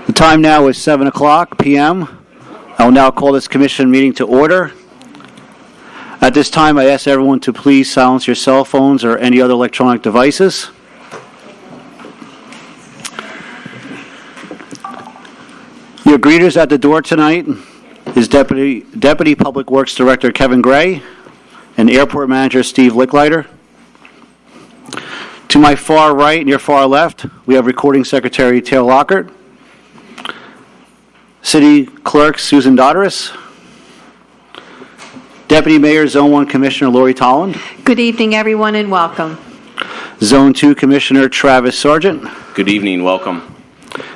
The time now is 7 o'clock p.m. I will now call this commission meeting to order. At this time, I ask everyone to please silence your cell phones or any other electronic devices. Your greeters at the door tonight is Deputy Public Works Director Kevin Gray and Airport Manager Steve Licklider. To my far right and your far left, we have Recording Secretary Taylor Lockhart, City Clerk Susan Dodderis, Deputy Mayor Zone 1 Commissioner Lori Tolland. Good evening, everyone, and welcome. Zone 2 Commissioner Travis Sargent. Good evening, welcome.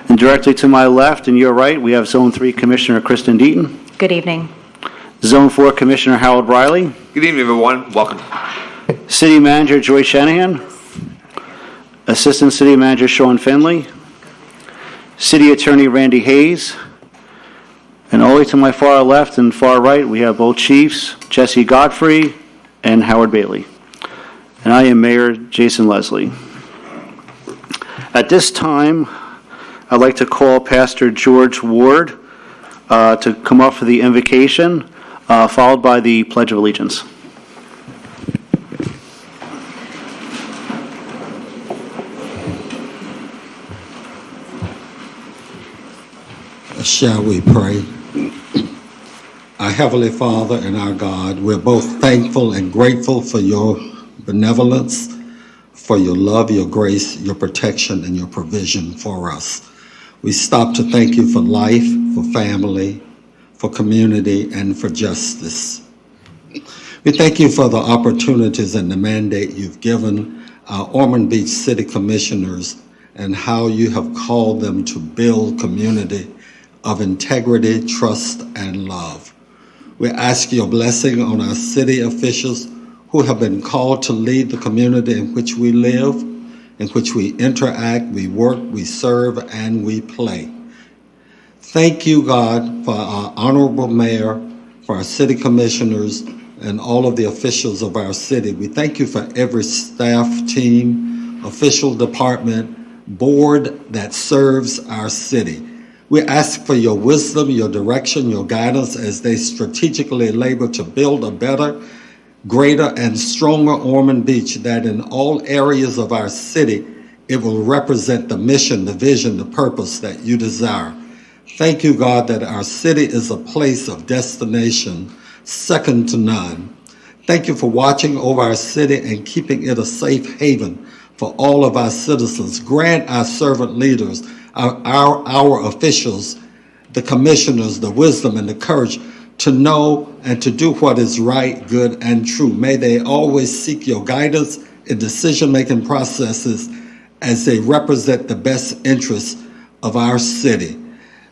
And directly to my left and your right, we have Zone 3 Commissioner Kristen Deaton. Good evening. Zone 4 Commissioner Harold Riley. Good evening, everyone. Welcome. City Manager Joy Shanahan. Assistant City Manager Sean Finley. City Attorney Randy Hayes. And all the way to my far left and far right, we have both chiefs, Jesse Godfrey and Howard Bailey. And I am Mayor Jason Leslie. At this time, I'd like to call Pastor George Ward to come up for the invocation, followed by the Pledge of Allegiance. Shall we pray? Our Heavenly Father and our God, we're both thankful and grateful for your benevolence, for your love, your grace, your protection, and your provision for us. We stop to thank you for life, for family, for community, and for justice. We thank you for the opportunities and the mandate you've given our Ormond Beach City Commissioners and how you have called them to build community of integrity, trust, and love. We ask your blessing on our city officials who have been called to lead the community in which we live, in which we interact, we work, we serve, and we play. Thank you, God, for our honorable mayor, for our city commissioners, and all of the officials of our city. We thank you for every staff, team, official department, board that serves our city. We ask for your wisdom, your direction, your guidance as they strategically labor to build a better, greater, and stronger Ormond Beach that in all areas of our city, it will represent the mission, the vision, the purpose that you desire. Thank you, God, that our city is a place of destination second to none. Thank you for watching over our city and keeping it a safe haven for all of our citizens. Grant our servant leaders, our officials, the commissioners, the wisdom and the courage to know and to do what is right, good, and true. May they always seek your guidance in decision-making processes as they represent the best interests of our city.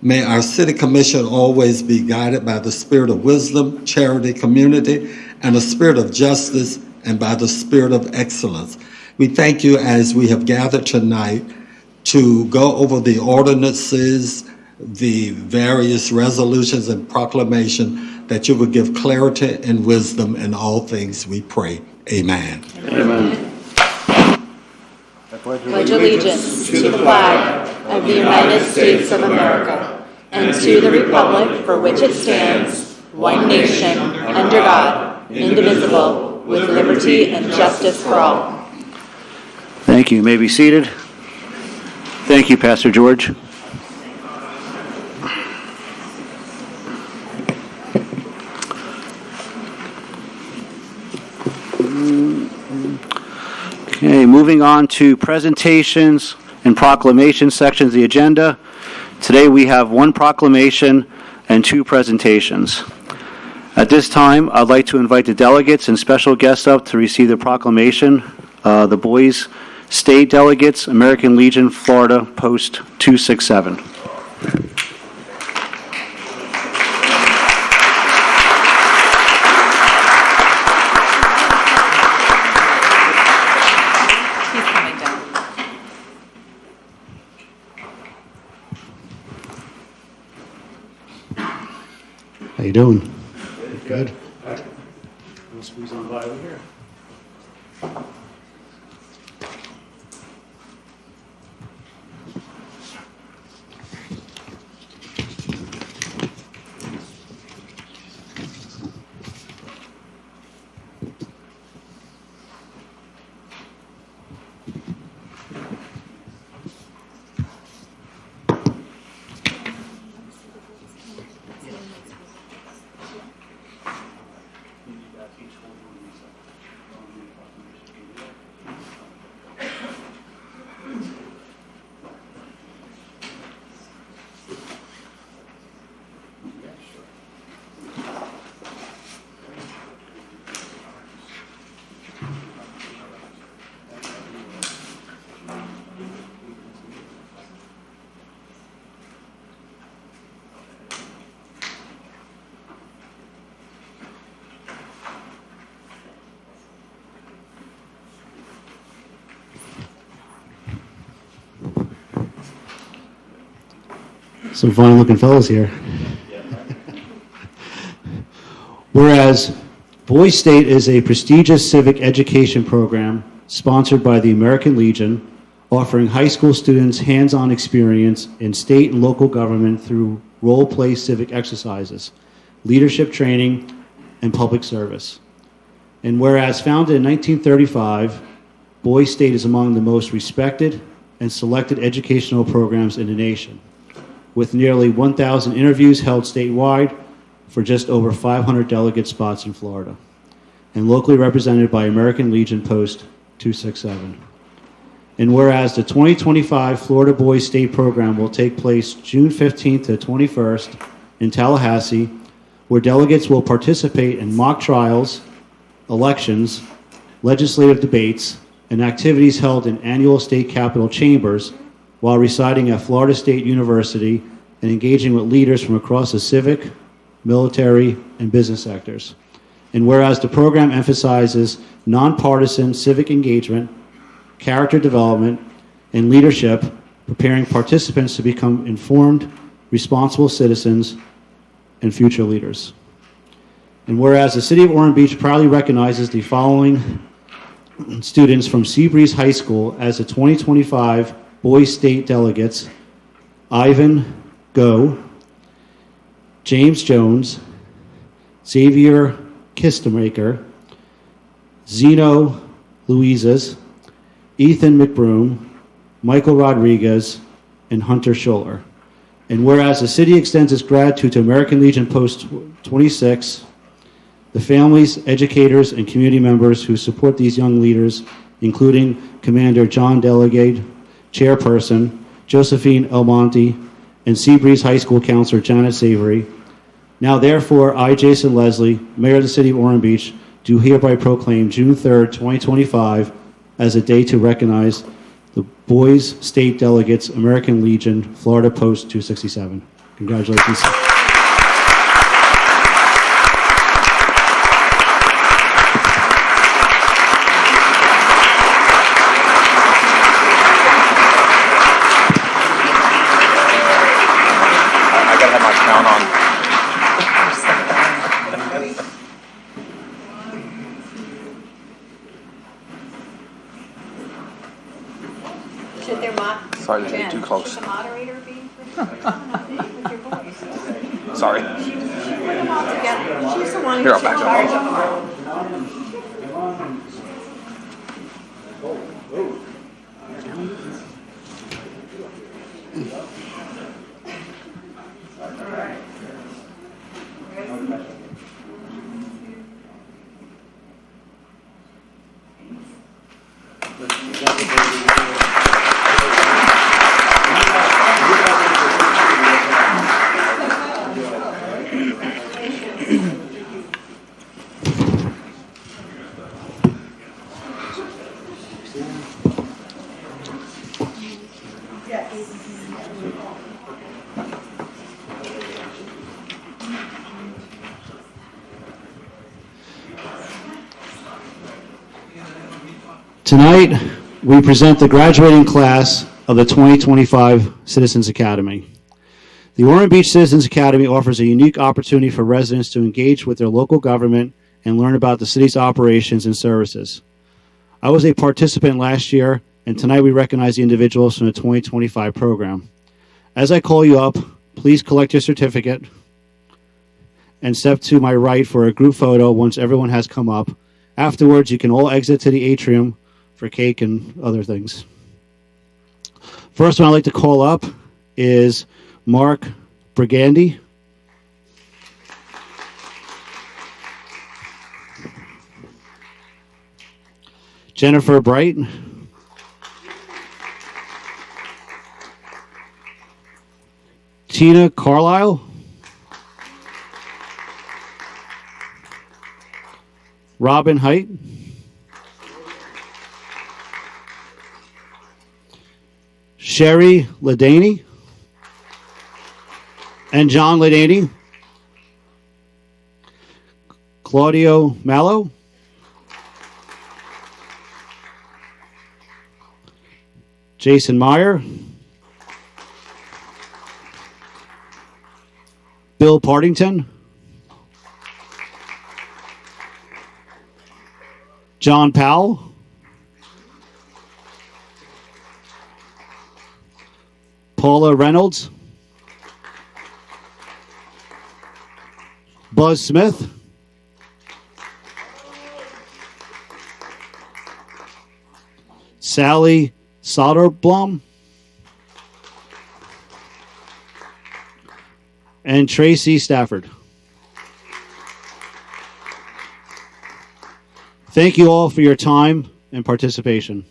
May our city commission always be guided by the spirit of wisdom, charity, community, and a spirit of justice, and by the spirit of excellence. We thank you as we have gathered tonight to go over the ordinances, the various resolutions and proclamation, that you would give clarity and wisdom in all things, we pray. Amen. Amen. I pledge allegiance to the flag of the United States of America and to the republic for which it stands, one nation, under God, indivisible, with liberty and justice for all. Thank you. You may be seated. Thank you, Pastor George. Okay, moving on to presentations and proclamation sections of the agenda. Today we have one proclamation and two presentations. At this time, I'd like to invite the delegates and special guests up to receive the proclamation. The Boys State Delegates, American Legion, Florida, Post 267. He's coming down. How you doing? Good. We'll squeeze on by over here. Some fine-looking fellows here. Whereas Boys State is a prestigious civic education program sponsored by the American Legion, offering high school students hands-on experience in state and local government through role-play civic exercises, leadership training, and public service. And whereas founded in 1935, Boys State is among the most respected and selected educational programs in the nation, with nearly 1,000 interviews held statewide for just over 500 delegate spots in Florida, and locally represented by American Legion Post 267. And whereas the 2025 Florida Boys State program will take place June 15th to 21st in Tallahassee, where delegates will participate in mock trials, elections, legislative debates, and activities held in annual state capitol chambers while residing at Florida State University and engaging with leaders from across the civic, military, and business sectors. And whereas the program emphasizes nonpartisan civic engagement, character development, and leadership, preparing participants to become informed, responsible citizens and future leaders. And whereas the City of Ormond Beach proudly recognizes the following students from Seabreeze High School as the 2025 Boys State delegates: Ivan Go, James Jones, Xavier Kistemaker, Zeno Louises, Ethan McBroom, Michael Rodriguez, and Hunter Schuller. And whereas the city extends its gratitude to American Legion Post 26, the families, educators, and community members who support these young leaders, including Commander John Delegate, Chairperson Josephine Elmonte, and Seabreeze High School Counselor Janet Savory. Now, therefore, I, Jason Leslie, Mayor of the City of Ormond Beach, do hereby proclaim June 3rd, 2025, as a day to recognize the Boys State Delegates, American Legion, Florida Post 267. Congratulations. I gotta have my crown on. Should there Sorry to take too close. Should the moderator be with your voice? Sorry. Put them all together. She's the one Here, who's I'll in back charge up. of them. Tonight, we present the graduating class of the 2025 Citizens Academy. The Ormond Beach Citizens Academy offers a unique opportunity for residents to engage with their local government and learn about the city's operations and services. I was a participant last year, and tonight we recognize the individuals from the 2025 program. As I call you up, please collect your certificate and step to my right for a group photo once everyone has come up. Afterwards, you can all exit to the atrium for cake and other things. First one I'd like to call up is Mark Brigandi. Jennifer Bright. Tina Carlisle. Robin Height. Sherry Ladaney and John Ladaney. Claudio Mallow. Jason Meyer. Bill Partington, John Powell, Paula Reynolds, Buzz Smith, Sally Soderblom, and Tracy Stafford. Thank you all for your time and participation.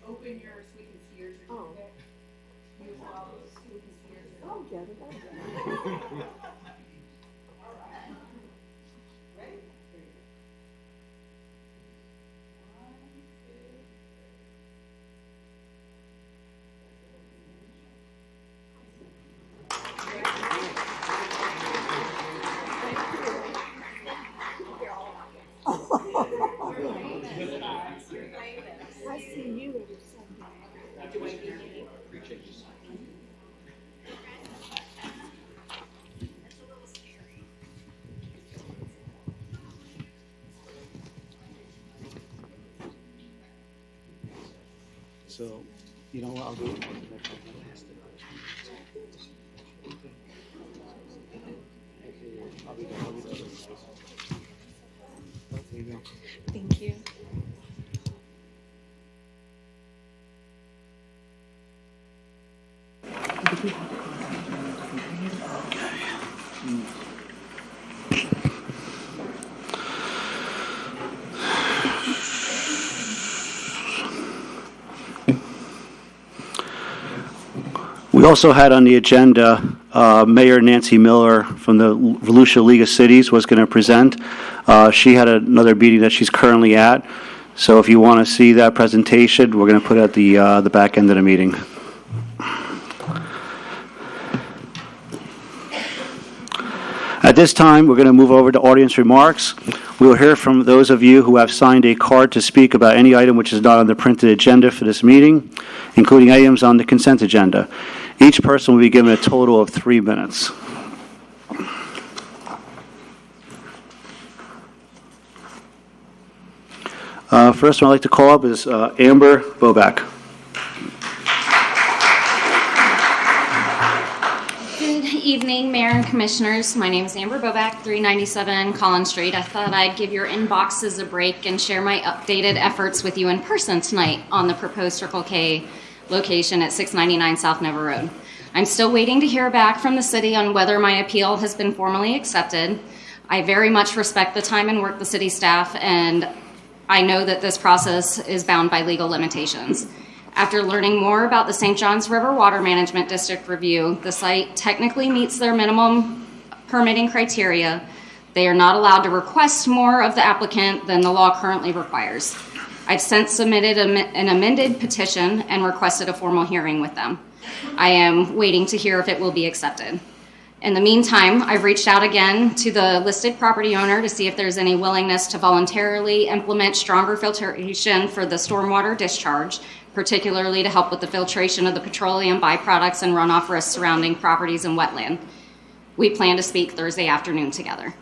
Open yours, we can see yours. Oh. Use all those, we can see yours. Oh, get it. I see you every Sunday. So, you know what, I'll do. Thank you. We also had on the agenda, Mayor Nancy Miller from the Volusia League of Cities was going to present. She had another meeting that she's currently at. So if you want to see that presentation, we're going to put it at the back end of the meeting. At this time, we're going to move over to audience remarks. We will hear from those of you who have signed a card to speak about any item which is not on the printed agenda for this meeting, including items on the consent agenda. Each person will be given a total of 3 minutes. First one I'd like to call up is Amber Boback. Good evening, Mayor and Commissioners. My name is Amber Boback, 397 Collins Street. I thought I'd give your inboxes a break and share my updated efforts with you in person tonight on the proposed Circle K location at 699 South Nova Road. I'm still waiting to hear back from the city on whether my appeal has been formally accepted. I very much respect the time and work the city staff, and I know that this process is bound by legal limitations. After learning more about the St. Johns River Water Management District review, the site technically meets their minimum permitting criteria. They are not allowed to request more of the applicant than the law currently requires. I've since submitted an amended petition and requested a formal hearing with them. I am waiting to hear if it will be accepted. In the meantime, I've reached out again to the listed property owner to see if there's any willingness to voluntarily implement stronger filtration for the stormwater discharge, particularly to help with the filtration of the petroleum byproducts and runoff risks surrounding properties and wetland. We plan to speak Thursday afternoon together.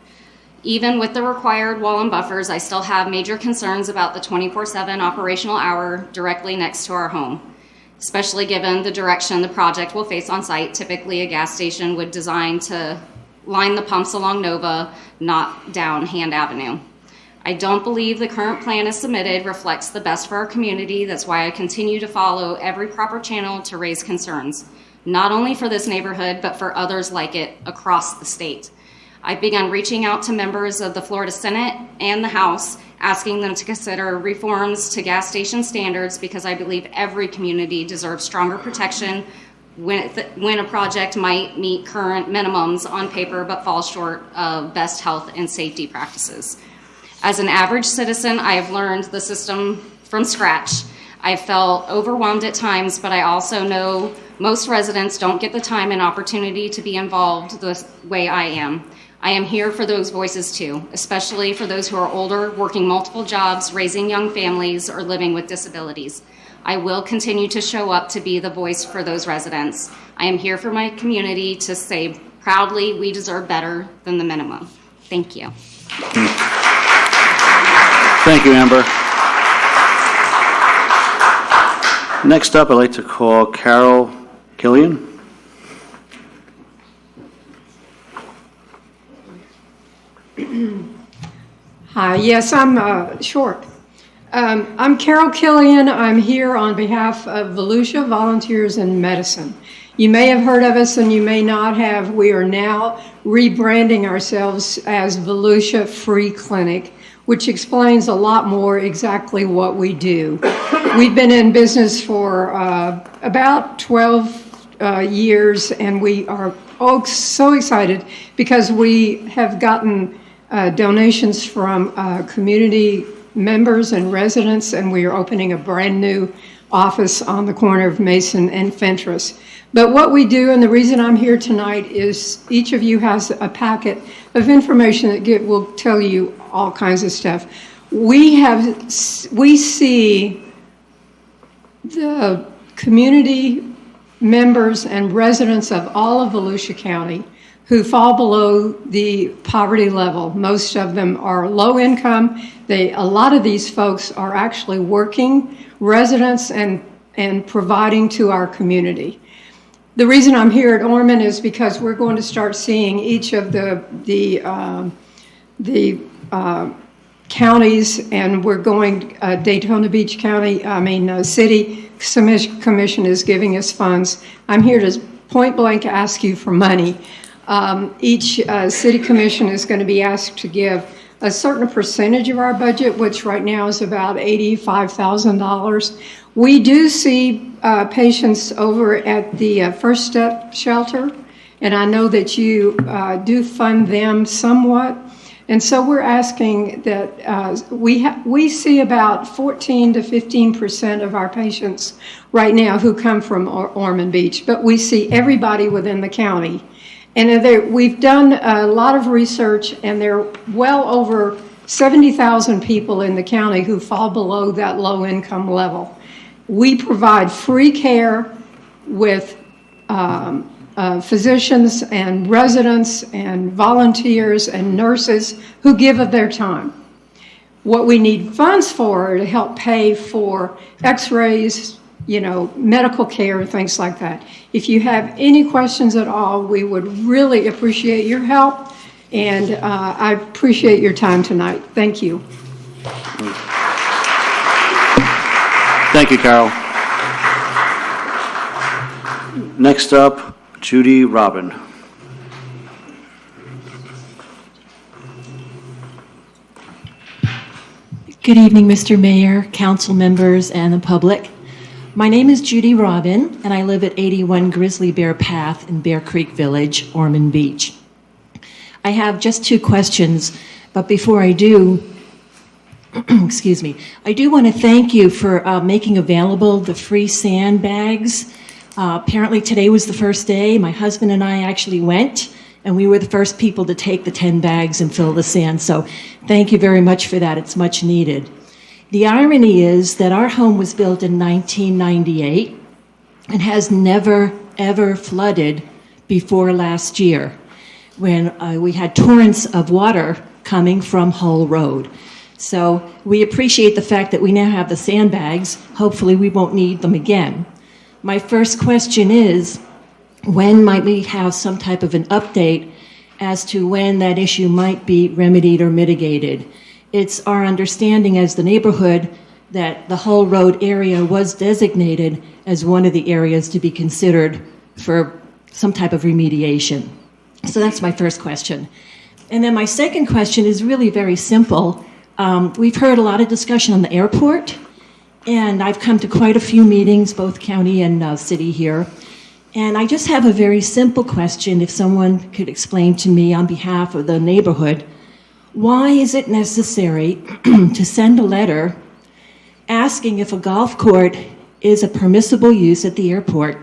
Even with the required wall and buffers, I still have major concerns about the 24/7 operational hour directly next to our home, especially given the direction the project will face on site. Typically, a gas station would design to line the pumps along Nova, not down Hand Avenue. I don't believe the current plan as submitted reflects the best for our community. That's why I continue to follow every proper channel to raise concerns, not only for this neighborhood, but for others like it across the state. I've begun reaching out to members of the Florida Senate and the House, asking them to consider reforms to gas station standards because I believe every community deserves stronger protection when a project might meet current minimums on paper but fall short of best health and safety practices. As an average citizen, I have learned the system from scratch. I've felt overwhelmed at times, but I also know most residents don't get the time and opportunity to be involved the way I am. I am here for those voices too, especially for those who are older, working multiple jobs, raising young families, or living with disabilities. I will continue to show up to be the voice for those residents. I am here for my community to say proudly, we deserve better than the minimum. Thank you. Thank you, Amber. Next up, I'd like to call Carol Killian. Hi, yes, I'm short. I'm Carol Killian. I'm here on behalf of Volusia Volunteers in Medicine. You may have heard of us and you may not have. We are now rebranding ourselves as Volusia Free Clinic, which explains a lot more exactly what we do. We've been in business for about 12 years, and we are so excited because we have gotten donations from community members and residents, and we are opening a brand new office on the corner of Mason and Fentress. But what we do, and the reason I'm here tonight, is each of you has a packet of information that will tell you all kinds of stuff. We see the community members and residents of all of Volusia County who fall below the poverty level. Most of them are low income. A lot of these folks are actually working residents and providing to our community. The reason I'm here at Ormond is because we're going to start seeing each of the counties, and we're going, Daytona Beach County, City Commission is giving us funds. I'm here to point blank ask you for money. Each city commission is going to be asked to give a certain percentage of our budget, which right now is about $85,000. We do see patients over at the First Step Shelter, and I know that you do fund them somewhat. And so we're asking that we see about 14 to 15% of our patients right now who come from Ormond Beach, but we see everybody within the county. And we've done a lot of research, and there are well over 70,000 people in the county who fall below that low income level. We provide free care with physicians and residents and volunteers and nurses who give of their time. What we need funds for are to help pay for x-rays, medical care and things like that. If you have any questions at all, we would really appreciate your help, and I appreciate your time tonight. Thank you. Thank you, Carol. Next up, Judy Robin. Good evening, Mr. Mayor, council members, and the public. My name is Judy Robin, and I live at 81 Grizzly Bear Path in Bear Creek Village, Ormond Beach. I have just two questions, but before I do, excuse me, I do want to thank you for making available the free sandbags. Apparently today was the first day. My husband and I actually went, and we were the first people to take the 10 bags and fill the sand. So thank you very much for that. It's much needed. The irony is that our home was built in 1998 and has never, ever flooded before last year when we had torrents of water coming from Hull Road. So we appreciate the fact that we now have the sandbags. Hopefully we won't need them again. My first question is, when might we have some type of an update as to when that issue might be remedied or mitigated? It's our understanding as the neighborhood that the Hull Road area was designated as one of the areas to be considered for some type of remediation. So that's my first question. And then my second question is really very simple. We've heard a lot of discussion on the airport, and I've come to quite a few meetings, both county and city here. And I just have a very simple question, if someone could explain to me on behalf of the neighborhood, why is it necessary to send a letter asking if a golf court is a permissible use at the airport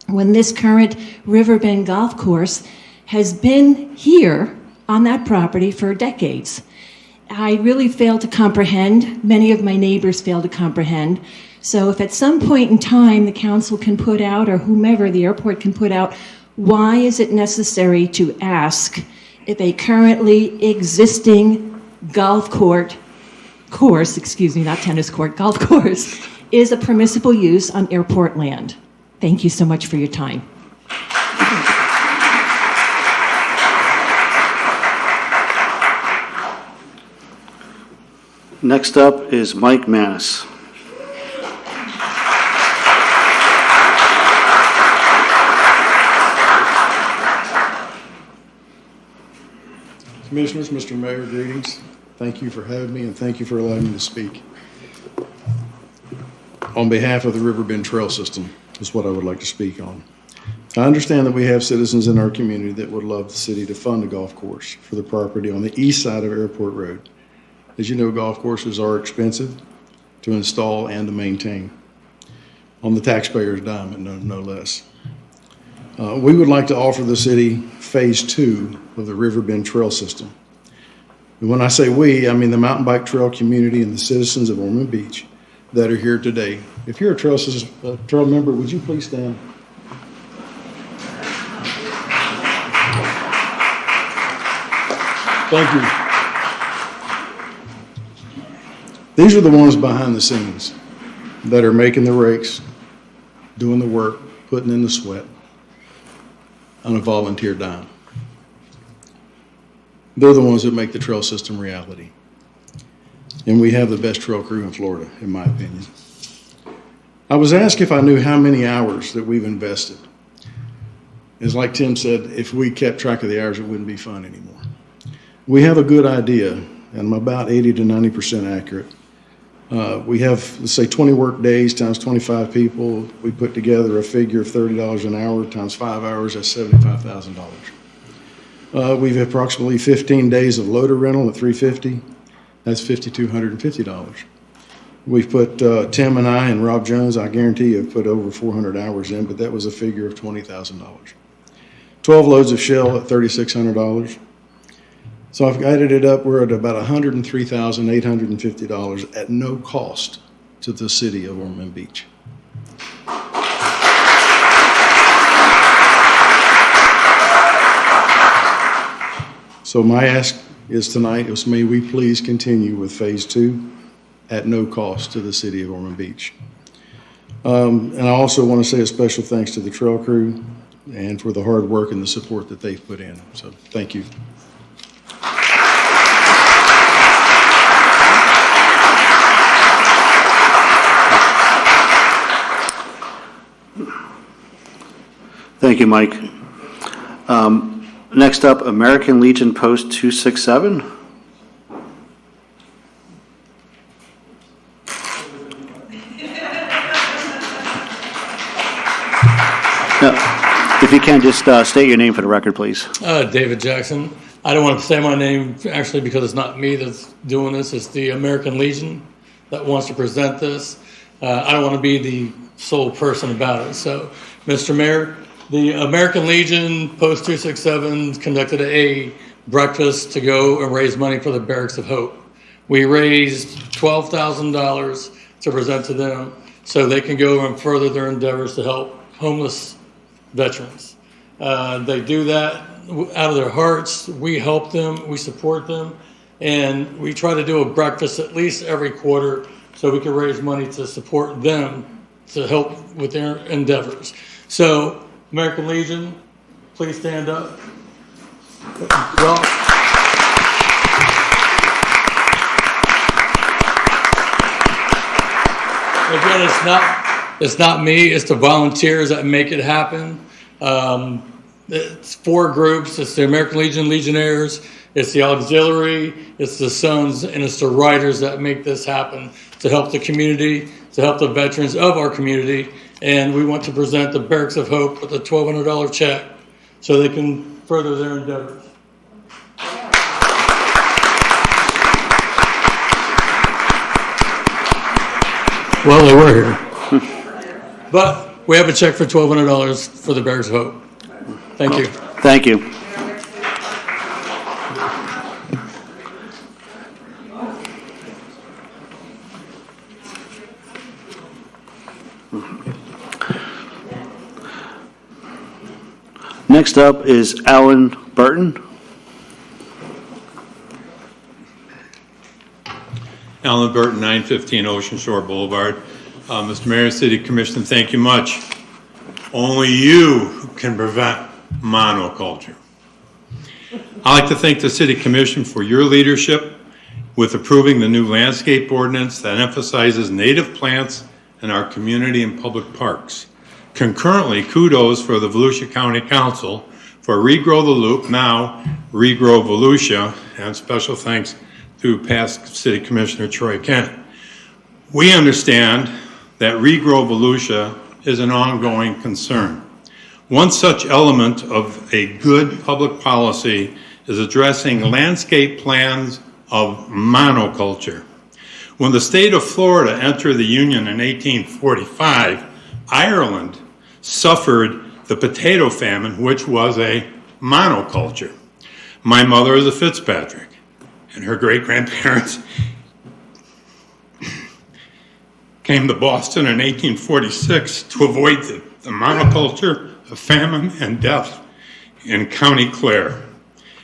when this current Riverbend golf course has been here on that property for decades? I really fail to comprehend. Many of my neighbors fail to comprehend. So if at some point in time the council can put out, or whomever, the airport can put out, why is it necessary to ask if a currently existing golf course, not tennis court, golf course, is a permissible use on airport land? Thank you so much for your time. Next up is Mike Manis. Commissioners, Mr. Mayor, greetings. Thank you for having me, and thank you for allowing me to speak. On behalf of the Riverbend Trail System is what I would like to speak on. I understand that we have citizens in our community that would love the city to fund a golf course for the property on the east side of Airport Road. As you know, golf courses are expensive to install and to maintain, on the taxpayer's dime, and no less. We would like to offer the city Phase 2 of the Riverbend Trail System. And when I say we, I mean the mountain bike trail community and the citizens of Ormond Beach that are here today. If you're a trail member, would you please stand? Thank you. These are the ones behind the scenes that are making the rakes, doing the work, putting in the sweat on a volunteer dime. They're the ones that make the trail system reality. And we have the best trail crew in Florida, in my opinion. I was asked if I knew how many hours that we've invested. It's like Tim said, if we kept track of the hours, it wouldn't be fun anymore. We have a good idea, and I'm about 80 to 90% accurate. We have, let's say, 20 work days times 25 people. We put together a figure of $30 an hour times 5 hours, that's $75,000. We've approximately 15 days of loader rental at $350. That's $5,250. We've put, Tim and I and Rob Jones, I guarantee you, have put over 400 hours in, but that was a figure of $20,000. 12 loads of shell at $3,600. So I've added it up, we're at about $103,850 at no cost to the city of Ormond Beach. So my ask is tonight is may we please continue with Phase 2 at no cost to the city of Ormond Beach. And I also want to say a special thanks to the trail crew and for the hard work and the support that they've put in. So thank you. Thank you, Mike. Next up, American Legion Post 267. Now, if you can, just state your name for the record, please. David Jackson. I don't want to say my name, actually, because it's not me that's doing this. It's the American Legion that wants to present this. I don't want to be the sole person about it. So, Mr. Mayor, the American Legion Post 267 conducted a breakfast to go and raise money for the Barracks of Hope. We raised $12,000 to present to them so they can go and further their endeavors to help homeless veterans. They do that out of their hearts. We help them, we support them, and we try to do a breakfast at least every quarter so we can raise money to support them to help with their endeavors. So, American Legion, please stand up. Well, again, it's not me, it's the volunteers that make it happen. It's 4 groups. It's the American Legion Legionnaires, it's the auxiliary, it's the Sons, and it's the Riders that make this happen to help the community, to help the veterans of our community, and we want to present the Barracks of Hope with a $1,200 check so they can further their endeavors. Well, they were here. But we have a check for $1,200 for the Barracks of Hope. Thank you. Thank you. Next up is Alan Burton. Alan Burton, 915 Ocean Shore Boulevard. Mr. Mayor, City Commissioner, thank you much. Only you can prevent monoculture. I'd like to thank the City Commission for your leadership with approving the new landscape ordinance that emphasizes native plants in our community and public parks. Concurrently, kudos for the Volusia County Council for Regrow the Loop, now Regrow Volusia, and special thanks to past City Commissioner Troy Kent. We understand that Regrow Volusia is an ongoing concern. One such element of a good public policy is addressing landscape plans of monoculture. When the state of Florida entered the Union in 1845, Ireland suffered the potato famine, which was a monoculture. My mother is a Fitzpatrick, and her great-grandparents came to Boston in 1846 to avoid the monoculture of famine and death in County Clare.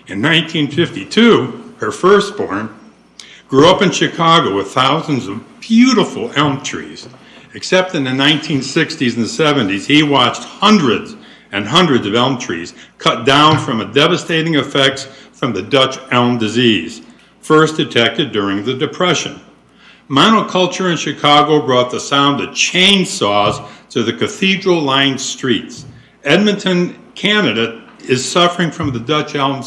In 1952, her firstborn grew up in Chicago with thousands of beautiful elm trees. Except in the 1960s and the 70s, he watched hundreds and hundreds of elm trees cut down from a devastating effects from the Dutch elm disease, first detected during the Depression. Monoculture in Chicago brought the sound of chainsaws to the cathedral-lined streets. Edmonton, Canada, is suffering from the Dutch elm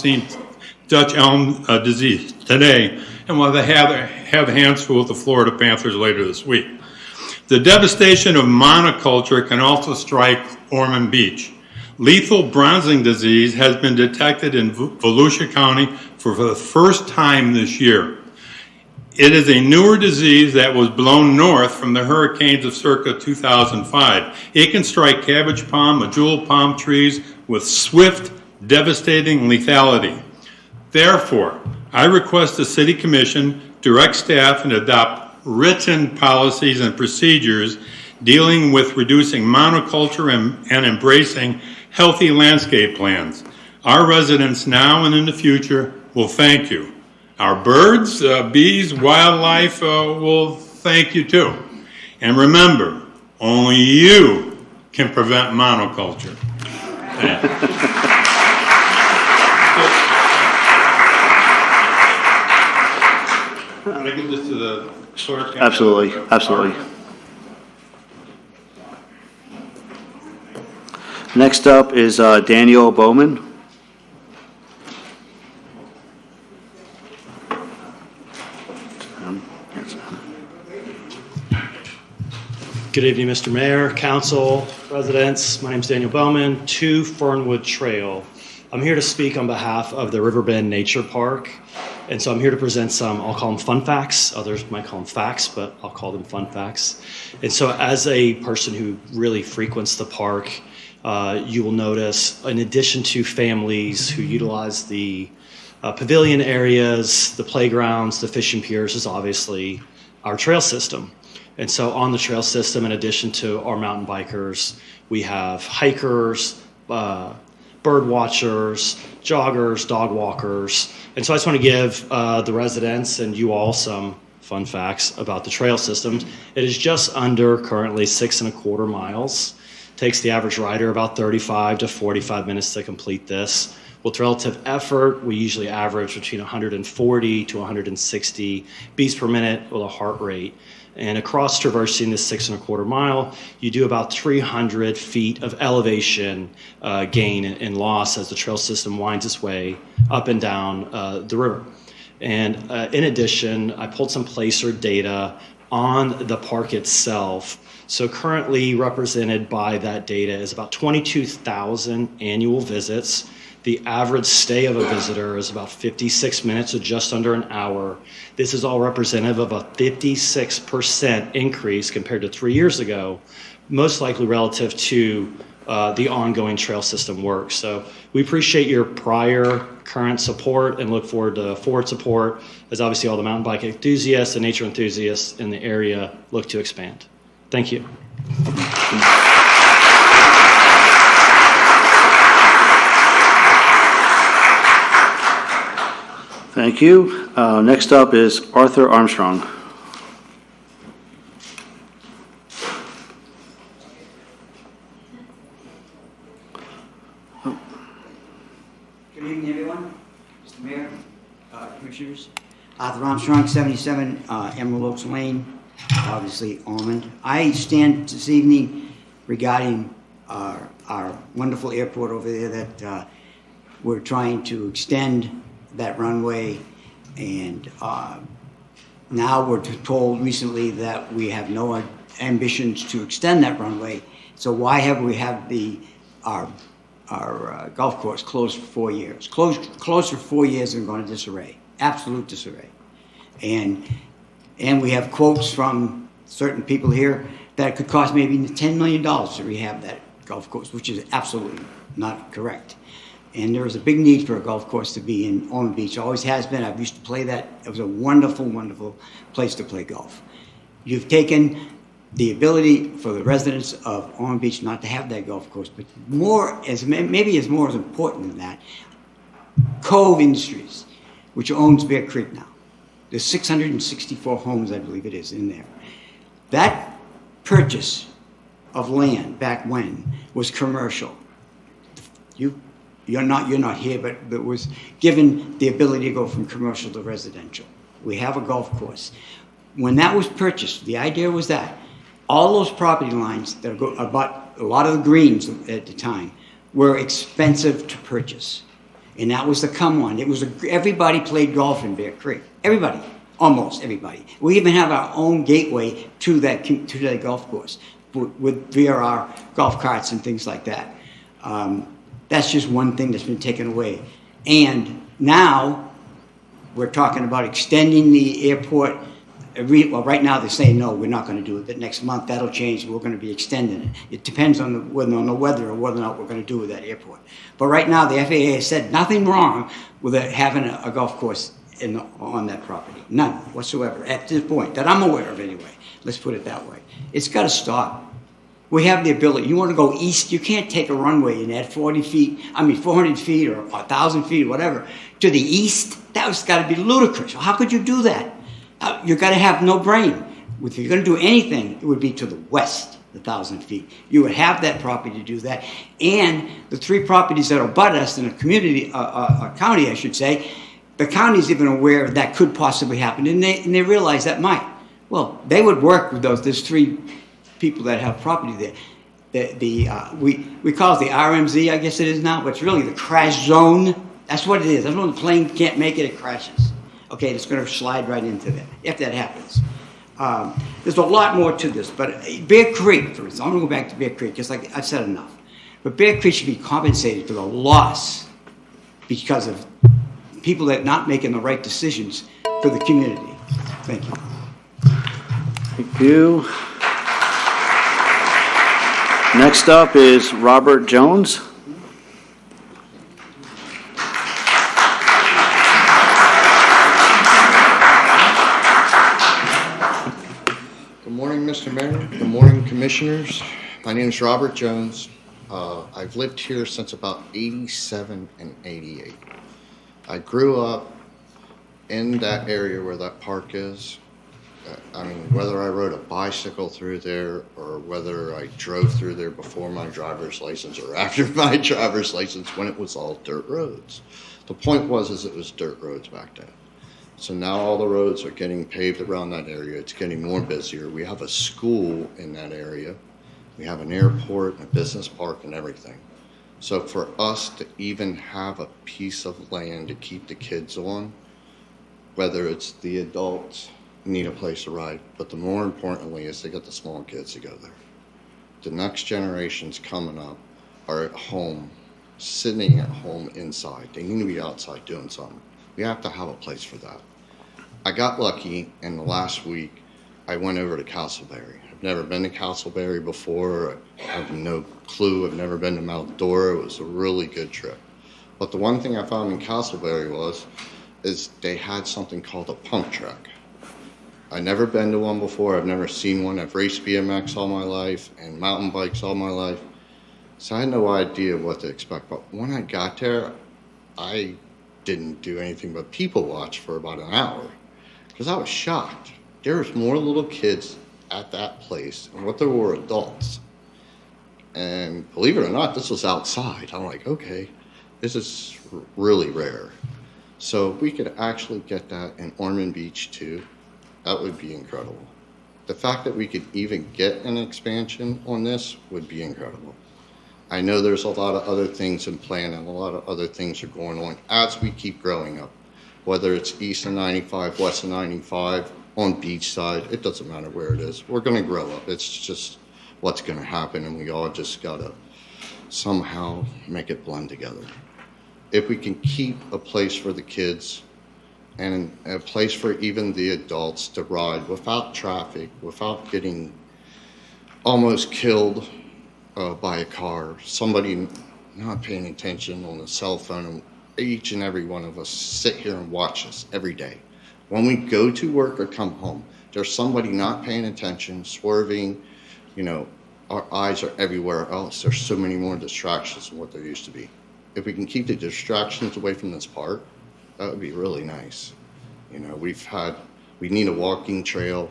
disease today, and will have hands full with the Florida Panthers later this week. The devastation of monoculture can also strike Ormond Beach. Lethal bronzing disease has been detected in Volusia County for the first time this year. It is a newer disease that was blown north from the hurricanes of circa 2005. It can strike cabbage palm, medjool palm trees with swift, devastating lethality. Therefore, I request the City Commission direct staff and adopt written policies and procedures dealing with reducing monoculture and embracing healthy landscape plans. Our residents now and in the future will thank you. Our birds, bees, wildlife will thank you too. And remember, only you can prevent monoculture. Can I give this to the clerk? Absolutely, absolutely. Next up is Daniel Bowman. Good evening, Mr. Mayor, Council, residents. My name is Daniel Bowman, 2 Fernwood Trail. I'm here to speak on behalf of the Riverbend Nature Park. And so I'm here to present some, I'll call them fun facts. Others might call them facts, but I'll call them fun facts. And so as a person who really frequents the park, you will notice, in addition to families who utilize the pavilion areas, the playgrounds, the fishing piers, is obviously our trail system. And so on the trail system, in addition to our mountain bikers, we have hikers, bird watchers, joggers, dog walkers. And so I just want to give the residents and you all some fun facts about the trail systems. It is just under currently 6.25 miles. Takes the average rider about 35 to 45 minutes to complete this. With relative effort, we usually average between 140 to 160 beats per minute with a heart rate. And across traversing this 6.25 mile, you do about 300 feet of elevation gain and loss as the trail system winds its way up and down the river. And in addition, I pulled some placer data on the park itself. So currently represented by that data is about 22,000 annual visits. The average stay of a visitor is about 56 minutes, or just under an hour. This is all representative of a 56% increase compared to 3 years ago, most likely relative to the ongoing trail system work. So we appreciate your prior, current support and look forward to forward support as obviously all the mountain bike enthusiasts and nature enthusiasts in the area look to expand. Thank you. Thank you. Next up is Arthur Armstrong. Good evening, everyone. Mr. Mayor, Commissioners. Arthur Armstrong, 77 Emerald Oaks Lane, obviously Ormond. I stand this evening regarding our wonderful airport over there that we're trying to extend that runway, and now we're told recently that we have no ambitions to extend that runway. So why have we had our golf course closed for 4 years? Closed for 4 years and gone to disarray, absolute disarray. And we have quotes from certain people here that it could cost maybe $10 million to rehab that golf course, which is absolutely not correct. And there is a big need for a golf course to be in Ormond Beach. Always has been. I've used to play that. It was a wonderful, wonderful place to play golf. You've taken the ability for the residents of Ormond Beach not to have that golf course, but maybe as more as important than that, Cove Industries, which owns Bear Creek now. There's 664 homes, I believe it is, in there. That purchase of land back when was commercial. You're not here, but it was given the ability to go from commercial to residential. We have a golf course. When that was purchased, the idea was that all those property lines that go about a lot of the greens at the time were expensive to purchase, and that was the come on. It was everybody played golf in Bear Creek. Everybody, almost everybody. We even have our own gateway to that golf course via our golf carts and things like that. That's just one thing that's been taken away. And now we're talking about extending the airport. Well, right now they're saying, no, we're not going to do it. That next month, that'll change. We're going to be extending it. It depends on the weather or whether or not we're going to do with that airport. But right now, the FAA has said nothing wrong with having a golf course on that property. None whatsoever at this point, that I'm aware of anyway. Let's put it that way. It's got to stop. We have the ability. You want to go east, you can't take a runway and add 400 feet or 1,000 feet or whatever to the east. That's got to be ludicrous. How could you do that? You've got to have no brain. If you're going to do anything, it would be to the west, 1,000 feet. You would have that property to do that. And the 3 properties that abut us in a county, I should say, the county's even aware that could possibly happen, and they realize that might. Well, they would work with there's 3 people that have property there. We call it the RMZ, I guess it is now, but it's really the crash zone. That's what it is. That's when the plane can't make it, it crashes. Okay, it's going to slide right into that, if that happens. There's a lot more to this, but Bear Creek, for instance, I'm going to go back to Bear Creek, just like I've said enough. But Bear Creek should be compensated for the loss because of people that are not making the right decisions for the community. Thank you. Thank you. Next up is Robert Jones. Good morning, Mr. Mayor. Good morning, Commissioners. My name is Robert Jones. I've lived here since about 87 and 88. I grew up in that area where that park is. I mean, whether I rode a bicycle through there or whether I drove through there before my driver's license or after my driver's license when it was all dirt roads. The point was it was dirt roads back then. So now all the roads are getting paved around that area. It's getting more busier. We have a school in that area. We have an airport and a business park and everything. So for us to even have a piece of land to keep the kids on, whether it's the adults need a place to ride, but the more importantly is to get the small kids to go there. The next generations coming up are at home, sitting at home inside. They need to be outside doing something. We have to have a place for that. I got lucky, and the last week I went over to Castleberry. I've never been to Castleberry before. I have no clue. I've never been to Mount Dora. It was a really good trip. But the one thing I found in Castleberry is they had something called a pump track. I've never been to one before. I've never seen one. I've raced BMX all my life and mountain bikes all my life. So I had no idea what to expect. But when I got there, I didn't do anything but people watch for about an hour because I was shocked. There was more little kids at that place than what there were adults. And believe it or not, this was outside. I'm like, okay, this is really rare. So if we could actually get that in Ormond Beach too, that would be incredible. The fact that we could even get an expansion on this would be incredible. I know there's a lot of other things in plan and a lot of other things are going on as we keep growing up. Whether it's east of 95, west of 95, on beach side, it doesn't matter where it is. We're gonna grow up. It's just what's gonna happen, and we all just gotta somehow make it blend together. If we can keep a place for the kids and a place for even the adults to ride without traffic, without getting almost killed by a car, somebody not paying attention on a cell phone, and each and every one of us sit here and watch us every day. When we go to work or come home, there's somebody not paying attention, swerving, our eyes are everywhere else. There's so many more distractions than what there used to be. If we can keep the distractions away from this park, that would be really nice. We need a walking trail.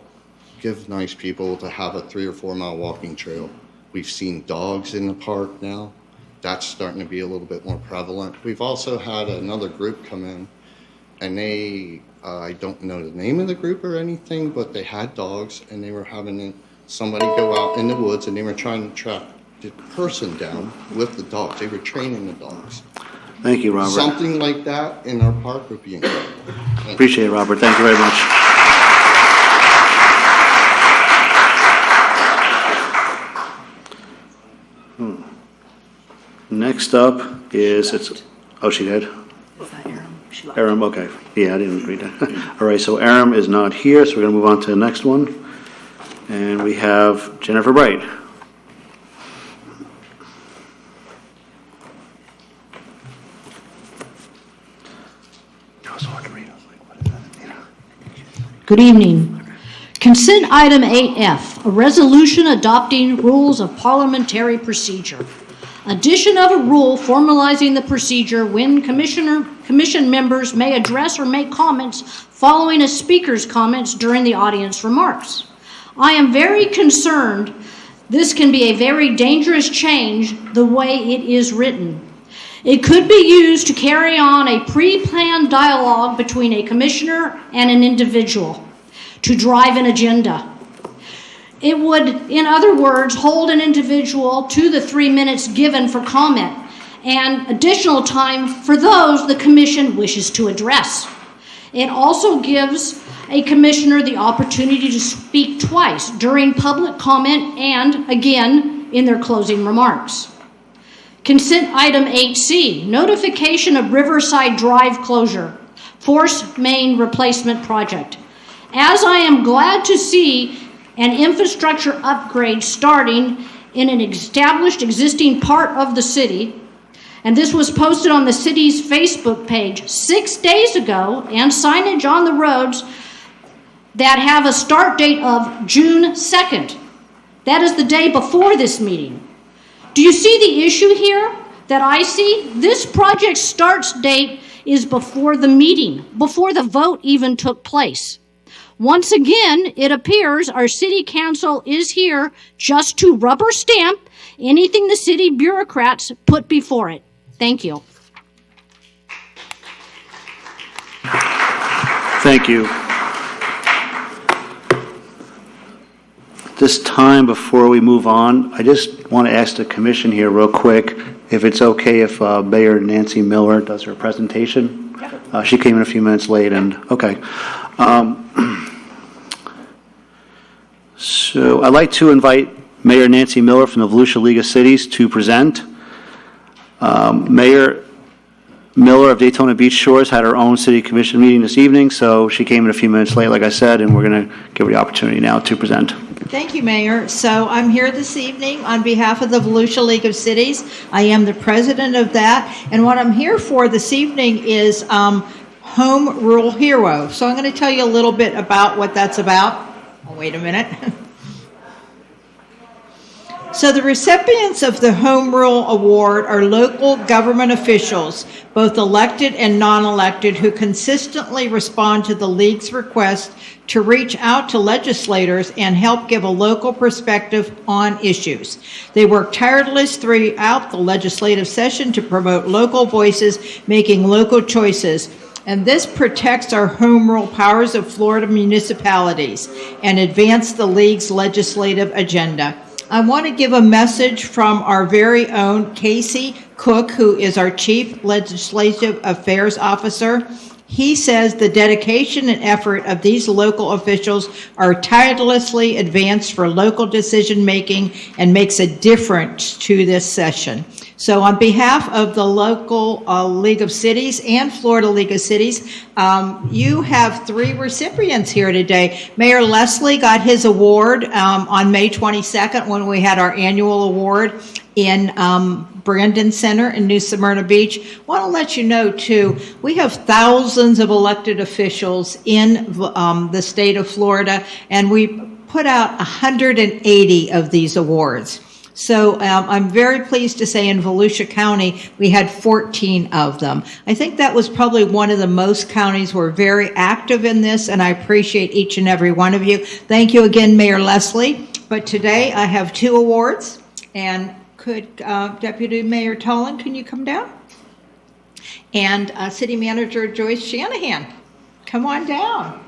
Give nice people to have a 3 or 4 mile walking trail. We've seen dogs in the park now. That's starting to be a little bit more prevalent. We've also had another group come in, and they, I don't know the name of the group or anything, but they had dogs, and they were having somebody go out in the woods, and they were trying to track the person down with the dogs. They were training the dogs. Thank you, Robert. Something like that in our park would be incredible. Appreciate it, Robert. Thank you very much. Next up is, she did? Aram, okay. Yeah, I didn't read that. All right, so Aram is not here, so we're going to move on to the next one. And we have Jennifer Bright. Good evening. Consent item 8F, a resolution adopting rules of parliamentary procedure. Addition of a rule formalizing the procedure when commission members may address or make comments following a speaker's comments during the audience remarks. I am very concerned this can be a very dangerous change the way it is written. It could be used to carry on a pre-planned dialogue between a commissioner and an individual to drive an agenda. It would, in other words, hold an individual to the 3 minutes given for comment and additional time for those the commission wishes to address. It also gives a commissioner the opportunity to speak twice during public comment and, again, in their closing remarks. Consent item 8C, notification of Riverside Drive closure, force main replacement project. As I am glad to see an infrastructure upgrade starting in an established existing part of the city, and this was posted on the city's Facebook page 6 days ago, and signage on the roads that have a start date of June 2nd. That is the day before this meeting. Do you see the issue here that I see? This project starts date is before the meeting, before the vote even took place. Once again, it appears our city council is here just to rubber stamp anything the city bureaucrats put before it. Thank you. Thank you. This time, before we move on, I just want to ask the commission here real quick if it's okay if Mayor Nancy Miller does her presentation. She came in a few minutes late, and okay. So I'd like to invite Mayor Nancy Miller from the Volusia League of Cities to present. Mayor Miller of Daytona Beach Shores had her own city commission meeting this evening, so she came in a few minutes late, like I said, and we're going to give her the opportunity now to present. Thank you, Mayor. So I'm here this evening on behalf of the Volusia League of Cities. I am the president of that, and what I'm here for this evening is Home Rule Hero. So I'm going to tell you a little bit about what that's about. Oh, wait a minute. So the recipients of the Home Rule Award are local government officials, both elected and non-elected, who consistently respond to the League's request to reach out to legislators and help give a local perspective on issues. They work tirelessly throughout the legislative session to promote local voices, making local choices. And this protects our home rule powers of Florida municipalities and advance the League's legislative agenda. I want to give a message from our very own Casey Cook, who is our Chief Legislative Affairs Officer. He says the dedication and effort of these local officials are tirelessly advanced for local decision-making and makes a difference to this session. So on behalf of the local League of Cities and Florida League of Cities, you have 3 recipients here today. Mayor Leslie got his award on May 22nd when we had our annual award in Brandon Center in New Smyrna Beach. I want to let you know, too, we have thousands of elected officials in the state of Florida, and we put out 180 of these awards. So I'm very pleased to say in Volusia County, we had 14 of them. I think that was probably one of the most counties who are very active in this, and I appreciate each and every one of you. Thank you again, Mayor Leslie. But today I have 2 awards, and could Deputy Mayor Tolan, can you come down? And City Manager Joyce Shanahan, come on down.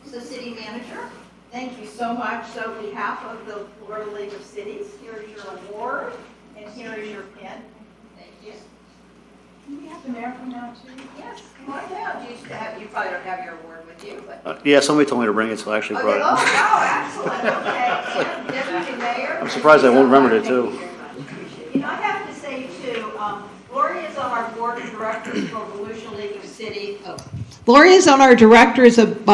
So City Manager, thank you so much. So on behalf of the Florida League of Cities, here is your award, and here is your pin. Thank you. Can we have the mayor come down too? Yes, come on down. You probably don't have your award with you, but. Yeah, somebody told me to bring it, so I actually brought it. Oh, excellent. Okay. Deputy Mayor. I'm surprised I won't remember it, too. You know, I have to say, too, Gloria is on our board of directors for Volusia League of Cities. Gloria is on our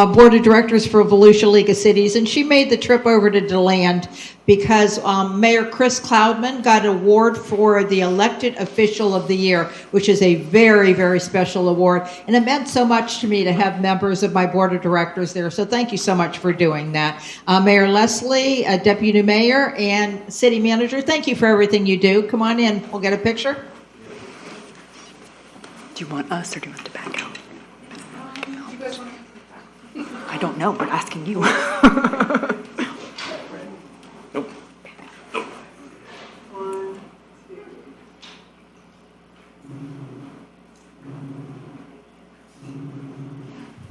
board of directors for Volusia League of Cities, and she made the trip over to DeLand because Mayor Chris Cloudman got an award for the elected official of the year, which is a very, very special award. And it meant so much to me to have members of my board of directors there. So thank you so much for doing that. Mayor Leslie, Deputy Mayor, and City Manager, thank you for everything you do. Come on in. We'll get a picture. Do you want us or do you want to back out? I don't know. We're asking you. Nope.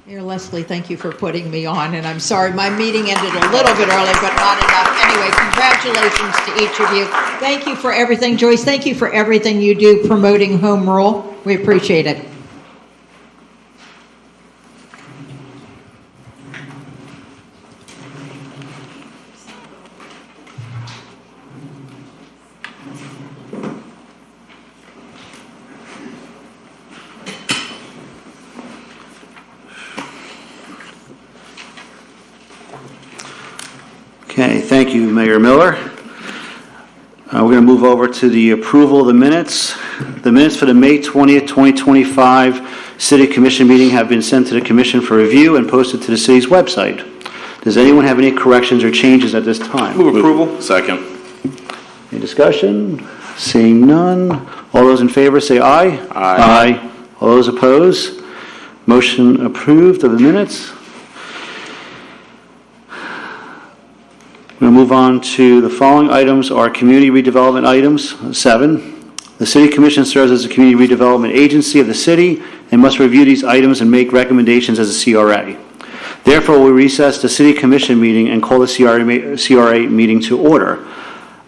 Mayor Leslie, thank you for putting me on, and I'm sorry my meeting ended a little bit early, but not enough. Anyway, congratulations to each of you. Thank you for everything. Joyce, thank you for everything you do promoting home rule. We appreciate it. Okay, thank you, Mayor Miller. We're going to move over to the approval of the minutes. The minutes for the May 20th, 2025 City Commission meeting have been sent to the Commission for review and posted to the city's website. Does anyone have any corrections or changes at this time? Move approval. Second. Any discussion? Seeing none. All those in favor say aye. Aye. All those opposed? Motion approved of the minutes. We're going to move on to the following items are community redevelopment items. 7. The City Commission serves as a community redevelopment agency of the city and must review these items and make recommendations as a CRA. Therefore, we recess the City Commission meeting and call the CRA meeting to order.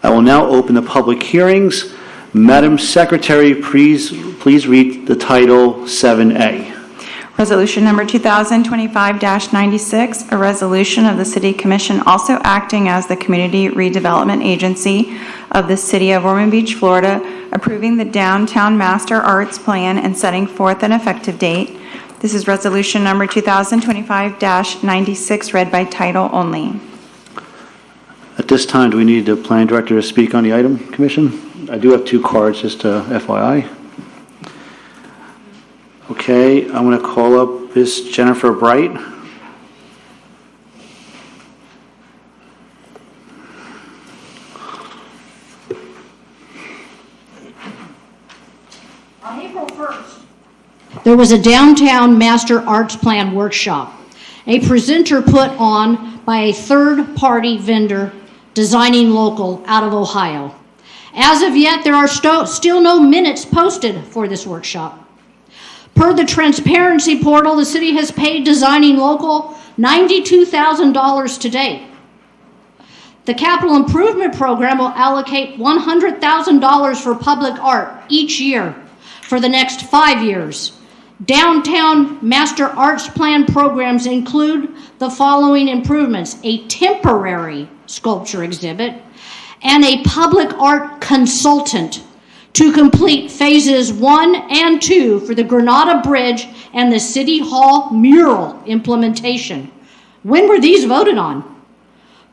I will now open the public hearings. Madam Secretary, please read the title 7A. Resolution number 2025-96, a resolution of the City Commission also acting as the Community Redevelopment Agency of the City of Ormond Beach, Florida, approving the Downtown Master Arts Plan and setting forth an effective date. This is resolution number 2025-96, read by title only. At this time, do we need the planning director to speak on the item, Commission? I do have 2 cards, just FYI. Okay, I'm going to call up Miss Jennifer Bright. On April 1st, there was a Downtown Master Arts Plan workshop, a presenter put on by a third-party vendor, Designing Local, out of Ohio. As of yet, there are still no minutes posted for this workshop. Per the transparency portal, the city has paid Designing Local $92,000 to date. The capital improvement program will allocate $100,000 for public art each year for the next 5 years. Downtown Master Arts Plan programs include the following improvements: a temporary sculpture exhibit and a public art consultant to complete phases 1 and 2 for the Granada Bridge and the City Hall mural implementation. When were these voted on?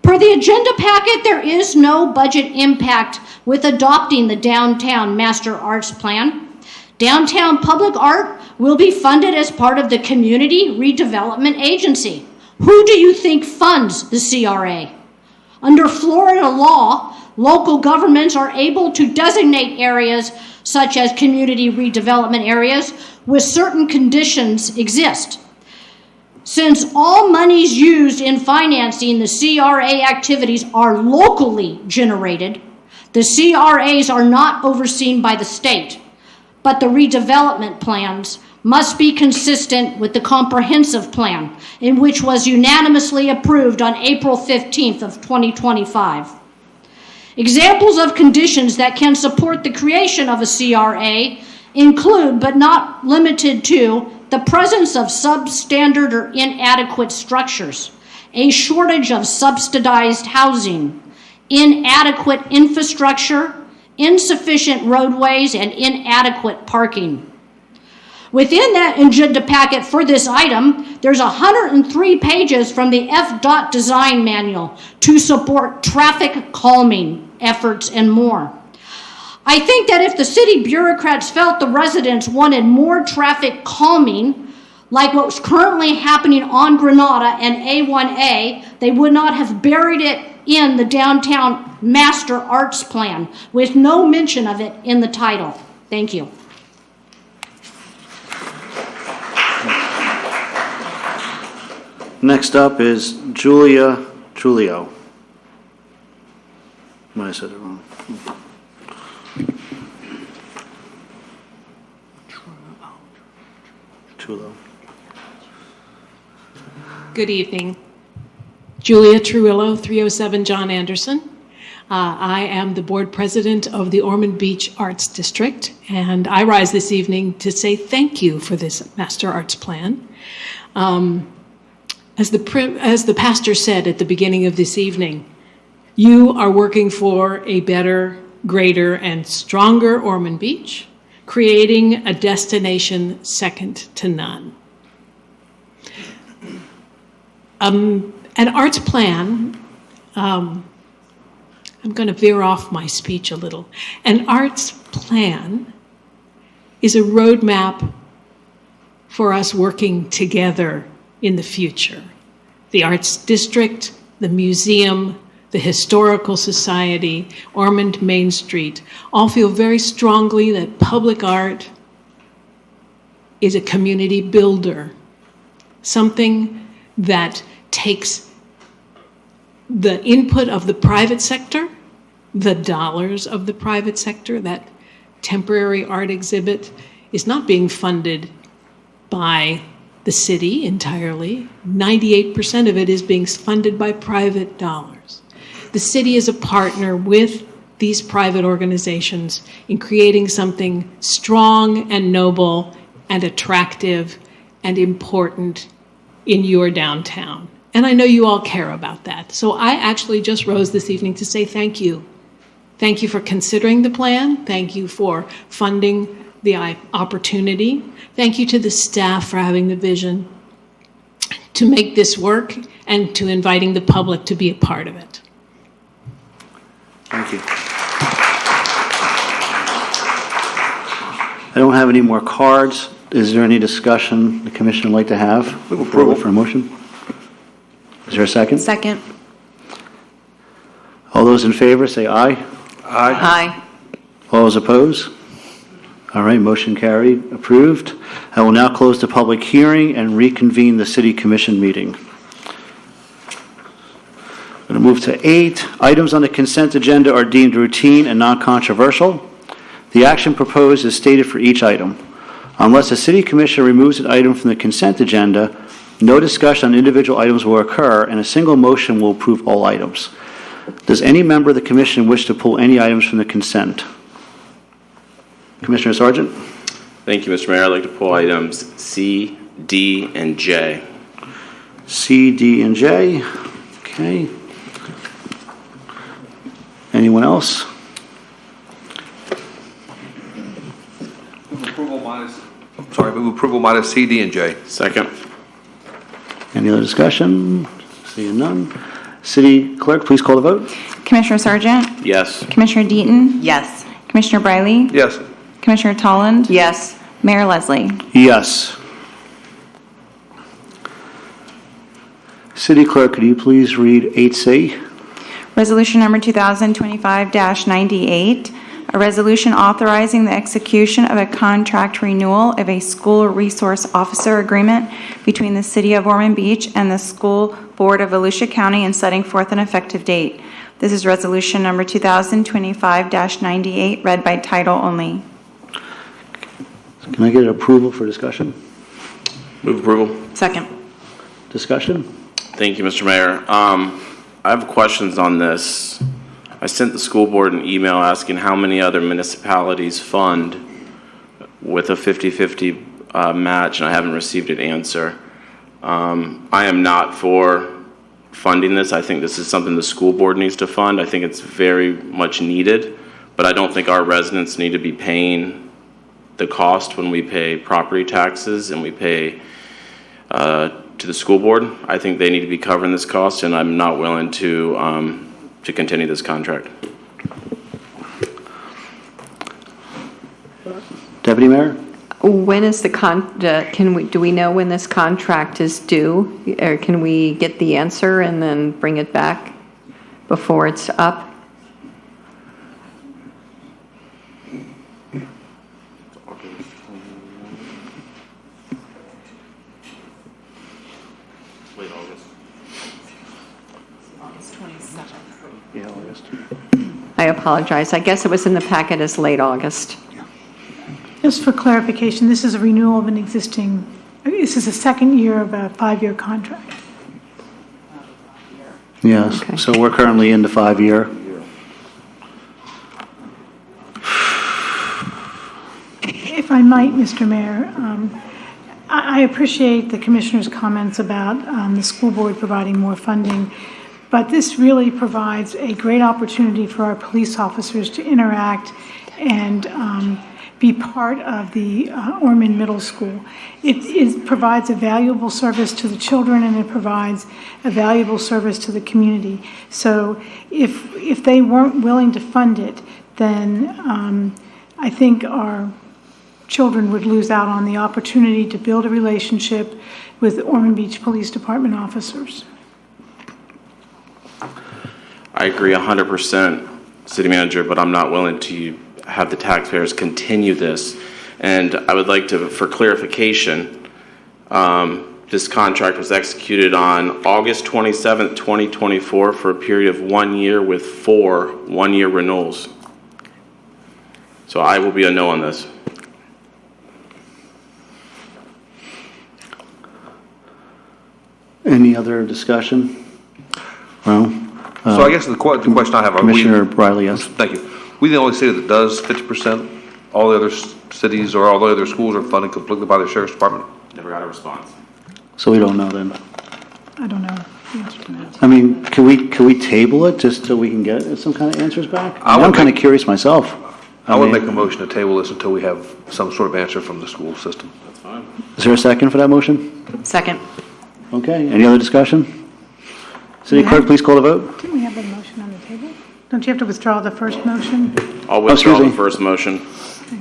Per the agenda packet, there is no budget impact with adopting the Downtown Master Arts Plan. Downtown public art will be funded as part of the Community Redevelopment Agency. Who do you think funds the CRA? Under Florida law, local governments are able to designate areas such as community redevelopment areas with certain conditions exist. Since all monies used in financing the CRA activities are locally generated, the CRAs are not overseen by the state, but the redevelopment plans must be consistent with the comprehensive plan, in which was unanimously approved on April 15th of 2025. Examples of conditions that can support the creation of a CRA include, but not limited to, the presence of substandard or inadequate structures, a shortage of subsidized housing, inadequate infrastructure, insufficient roadways, and inadequate parking. Within that agenda packet for this item, there's 103 pages from the FDOT design manual to support traffic calming efforts and more. I think that if the city bureaucrats felt the residents wanted more traffic calming, like what's currently happening on Granada and A1A, they would not have buried it in the Downtown Master Arts Plan with no mention of it in the title. Thank you. Next up is Julia Trulio. I said it wrong. Trullo. Good evening. Julia Trujillo, 307 John Anderson. I am the board president of the Ormond Beach Arts District, and I rise this evening to say thank you for this Master Arts Plan. As the pastor said at the beginning of this evening, you are working for a better, greater, and stronger Ormond Beach, creating a destination second to none. An arts plan, I'm going to veer off my speech a little. An arts plan is a roadmap for us working together in the future. The Arts District, the museum, the Historical Society, Ormond Main Street, all feel very strongly that public art is a community builder, something that takes the input of the private sector, the dollars of the private sector. That temporary art exhibit is not being funded by the city entirely. 98% of it is being funded by private dollars. The city is a partner with these private organizations in creating something strong and noble and attractive and important in your downtown. And I know you all care about that. So I actually just rose this evening to say thank you. Thank you for considering the plan. Thank you for funding the opportunity. Thank you to the staff for having the vision to make this work and to inviting the public to be a part of it. Thank you. I don't have any more cards. Is there any discussion the commission would like to have? Approval for a motion? Is there a second? Second. All those in favor say aye. Aye. All those opposed? All right, motion carried, approved. I will now close the public hearing and reconvene the city commission meeting. I'm going to move to 8. Items on the consent agenda are deemed routine and non-controversial. The action proposed is stated for each item. Unless the city commission removes an item from the consent agenda, no discussion on individual items will occur, and a single motion will approve all items. Does any member of the commission wish to pull any items from the consent? Commissioner Sargent? Thank you, Mr. Mayor. I'd like to pull items C, D, and J. C, D, and J. Okay. Anyone else? Move approval minus C, D, and J. Second. Any other discussion? Seeing none. City Clerk, please call the vote. Commissioner Sargent? Yes. Commissioner Deaton? Yes. Commissioner Briley? Yes. Commissioner Tolland? Yes. Mayor Leslie? Yes. City Clerk, could you please read 8C? Resolution number 2025-98, a resolution authorizing the execution of a contract renewal of a school resource officer agreement between the City of Ormond Beach and the School Board of Volusia County and setting forth an effective date. This is resolution number 2025-98, read by title only. Can I get an approval for discussion? Move approval. Second. Discussion? Thank you, Mr. Mayor. I have questions on this. I sent the school board an email asking how many other municipalities fund with a 50-50 match, and I haven't received an answer. I am not for funding this. I think this is something the school board needs to fund. I think it's very much needed, but I don't think our residents need to be paying the cost when we pay property taxes and we pay to the school board. I think they need to be covering this cost, and I'm not willing to continue this contract. Deputy Mayor? When is the do we know when this contract is due? Or can we get the answer and then bring it back before it's up? Late August. August 27th. Yeah, August. I apologize. I guess it was in the packet as late August. Just for clarification, this is a renewal of an existing, this is the second year of a 5-year contract. Yes, Okay. so we're currently in the 5-year. If I might, Mr. Mayor, I appreciate the commissioner's comments about the school board providing more funding, but this really provides a great opportunity for our police officers to interact and be part of the Ormond Middle School. It provides a valuable service to the children, and it provides a valuable service to the community. So if they weren't willing to fund it, then I think our children would lose out on the opportunity to build a relationship with Ormond Beach Police Department officers. I agree 100%, City Manager, but I'm not willing to have the taxpayers continue this. And I would like to, for clarification, this contract was executed on August 27th, 2024 for a period of 1 year with 4 one-year renewals. So I will be a no on this. Any other discussion? Well, So I guess the question I have. Commissioner Briley, yes. Thank you. We the only city that does 50%. All the other cities or all the other schools are funded completely by the sheriff's department. Never got a response. So we don't know then. I don't know the answer to that. I mean, can we table it just so we can get some kind of answers back? I'm kind of curious myself. I would make a motion to table this until we have some sort of answer from the school system. That's fine. Is there a second for that motion? Second. Okay, any other discussion? City Clerk, please call the vote. Didn't we have a motion on the table? Don't you have to withdraw the first motion? I'll withdraw excuse the me. first motion.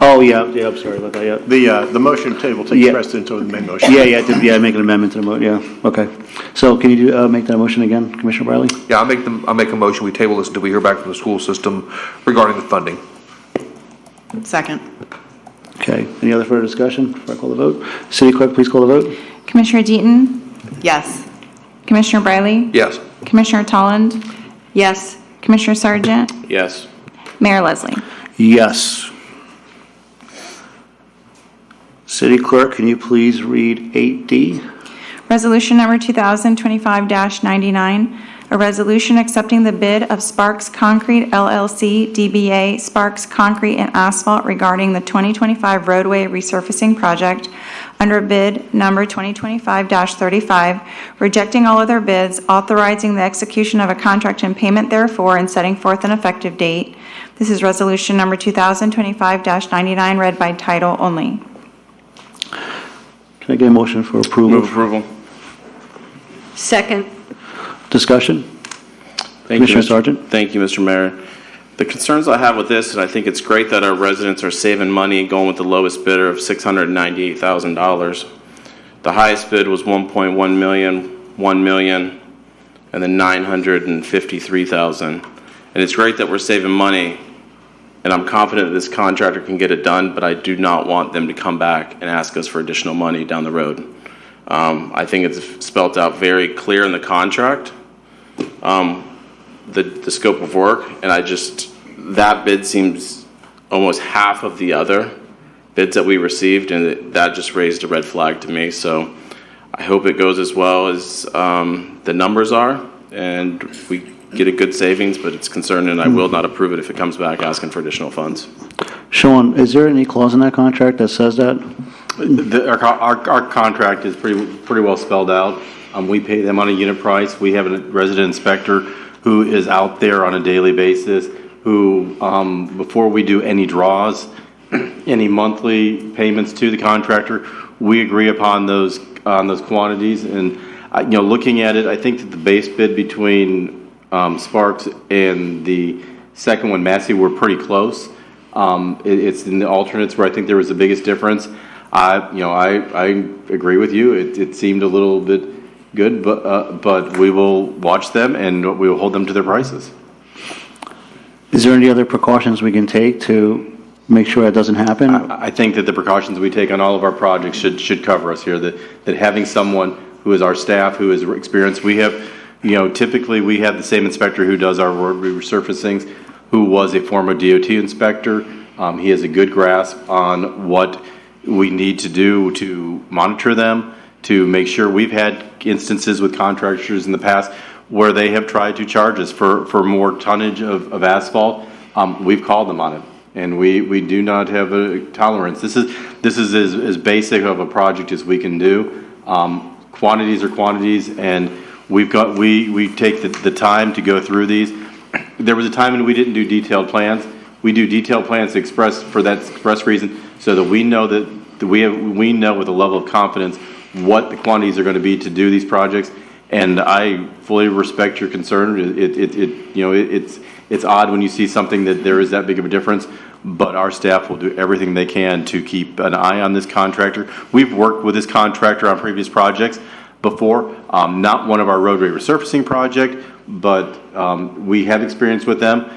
Oh, yeah, I'm sorry about that, yeah. The motion table takes precedence over the main motion. Yeah, make an amendment to the motion, yeah, okay. So can you make that motion again, Commissioner Briley? Yeah, I'll make a motion. We table this until we hear back from the school system regarding the funding. Second. Okay, any other further discussion before I call the vote? City Clerk, please call the vote. Commissioner Deaton, Yes. Commissioner Briley, Yes. Commissioner Tolland, Yes. Commissioner Sargent, Yes. Mayor Leslie. Yes. City Clerk, can you please read 8D? Resolution number 2025-99, a resolution accepting the bid of Sparks Concrete LLC DBA Sparks Concrete and Asphalt regarding the 2025 roadway resurfacing project under bid number 2025-35, rejecting all other bids, authorizing the execution of a contract and payment therefore, and setting forth an effective date. This is resolution number 2025-99, read by title only. Can I get a motion for approval? Move approval. Second. Discussion? Thank Commissioner you, Sargent? Thank you, Mr. Mayor. The concerns I have with this, and I think it's great that our residents are saving money and going with the lowest bidder of $698,000. The highest bid was 1.1 million, 1 million, and then 953,000. And it's great that we're saving money, and I'm confident that this contractor can get it done, but I do not want them to come back and ask us for additional money down the road. I think it's spelled out very clear in the contract, the scope of work, and that bid seems almost half of the other bids that we received, and that just raised a red flag to me. So I hope it goes as well as the numbers are, and we get a good savings, but it's concerning, and I will not approve it if it comes back asking for additional funds. Sean, is there any clause in that contract that says that? Our contract is pretty well spelled out. We pay them on a unit price. We have a resident inspector who is out there on a daily basis, who, before we do any draws, any monthly payments to the contractor, we agree upon those quantities. And looking at it, I think that the base bid between Sparks and the second one, Massey, were pretty close. It's in the alternates where I think there was the biggest difference. I agree with you. It seemed a little bit good, but we will watch them and we will hold them to their prices. Is there any other precautions we can take to make sure that doesn't happen? I think that the precautions we take on all of our projects should cover us here. That having someone who is our staff, who is experienced, we have, typically we have the same inspector who does our road resurfacings, who was a former DOT inspector. He has a good grasp on what we need to do to monitor them, to make sure. We've had instances with contractors in the past where they have tried to charge us for more tonnage of asphalt. We've called them on it, and we do not have a tolerance. This is as basic of a project as we can do. Quantities are quantities, and we take the time to go through these. There was a time when we didn't do detailed plans. We do detailed plans for that express reason, so that we know that we know with a level of confidence what the quantities are going to be to do these projects. And I fully respect your concern. It's odd when you see something that there is that big of a difference, but our staff will do everything they can to keep an eye on this contractor. We've worked with this contractor on previous projects before, not one of our roadway resurfacing project, but we have experience with them.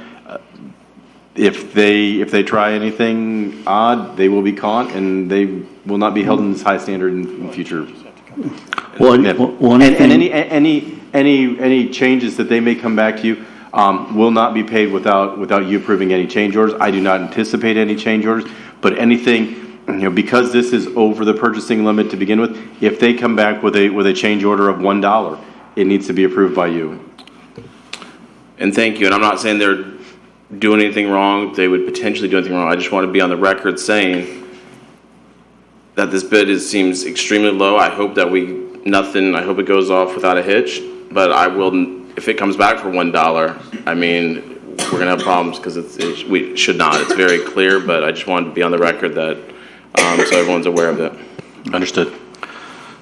If they try anything odd, they will be caught, and they will not be held in this high standard in future. And any changes that they may come back to you will not be paid without you approving any change orders. I do not anticipate any change orders, but anything, because this is over the purchasing limit to begin with, if they come back with a change order of $1, it needs to be approved by you. And thank you, and I'm not saying they're doing anything wrong, they would potentially do anything wrong. I just want to be on the record saying that this bid seems extremely low. I hope that I hope it goes off without a hitch, but I will, if it comes back for $1, I mean, we're gonna have problems because we should not. It's very clear, but I just wanted to be on the record that, so everyone's aware of it. Understood.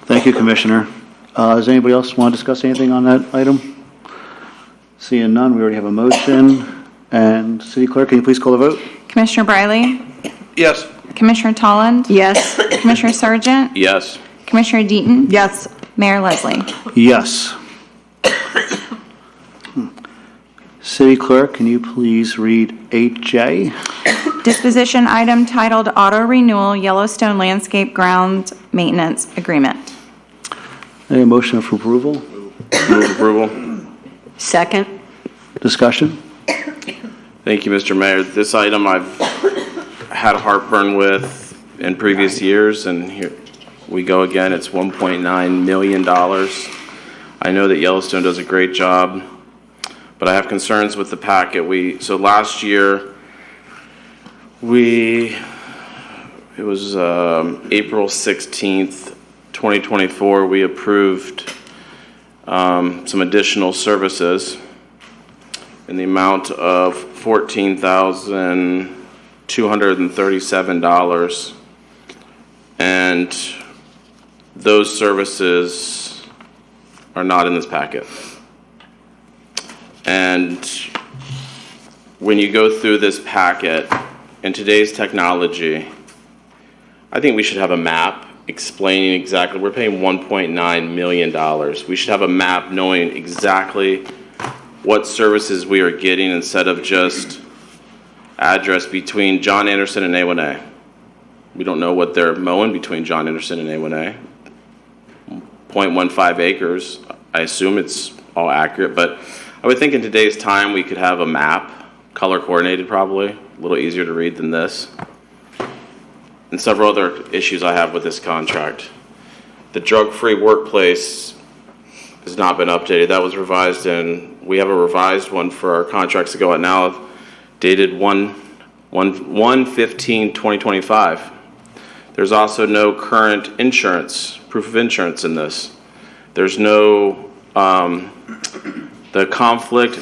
Thank you, Commissioner. Does anybody else want to discuss anything on that item? Seeing none, we already have a motion. And City Clerk, can you please call the vote? Commissioner Briley? Yes. Commissioner Tolland? Yes. Commissioner Sargent? Yes. Commissioner Deaton? Yes. Mayor Leslie? Yes. City Clerk, can you please read 8J? Disposition item titled Auto Renewal Yellowstone Landscape Ground Maintenance Agreement. Any motion for approval? Move approval. Second. Discussion? Thank you, Mr. Mayor. This item I've had heartburn with in previous years, and here we go again. It's $1.9 million. I know that Yellowstone does a great job, but I have concerns with the packet. So last year, it was April 16th, 2024, we approved some additional services in the amount of $14,237, and those services are not in this packet. And when you go through this packet, in today's technology, I think we should have a map explaining exactly, we're paying $1.9 million. We should have a map knowing exactly what services we are getting instead of just address between John Anderson and A1A. We don't know what they're mowing between John Anderson and A1A. 0.15 acres. I assume it's all accurate, but I would think in today's time we could have a map, color coordinated probably, a little easier to read than this. And several other issues I have with this contract. The drug-free workplace has not been updated. That was revised, and we have a revised one for our contracts to go out now, dated 1/15/2025. There's also no current insurance, proof of insurance in this. There's no, the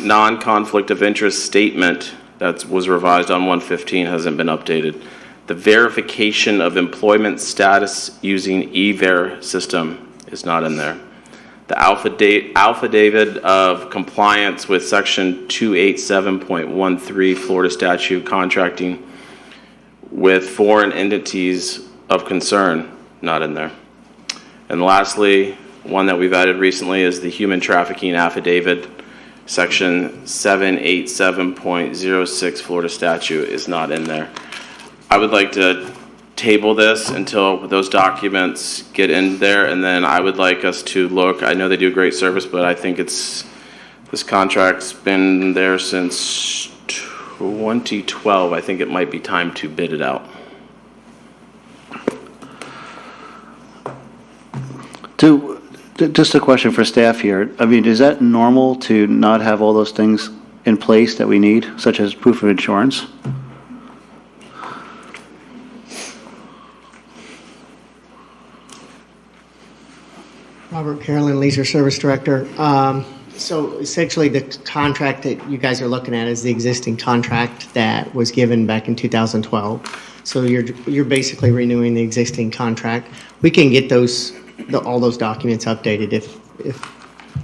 non-conflict of interest statement that was revised on 1/15 hasn't been updated. The verification of employment status using eVer system is not in there. The affidavit of compliance with section 287.13 Florida statute contracting with foreign entities of concern, not in there. And lastly, one that we've added recently is the human trafficking affidavit, section 787.06 Florida statute is not in there. I would like to table this until those documents get in there, and then I would like us to look, I know they do a great service, but I think this contract's been there since 2012. I think it might be time to bid it out. Just a question for staff here. I mean, is that normal to not have all those things in place that we need, such as proof of insurance? Robert Carolyn, Leisure Service Director. So essentially the contract that you guys are looking at is the existing contract that was given back in 2012. So you're basically renewing the existing contract. We can get all those documents updated if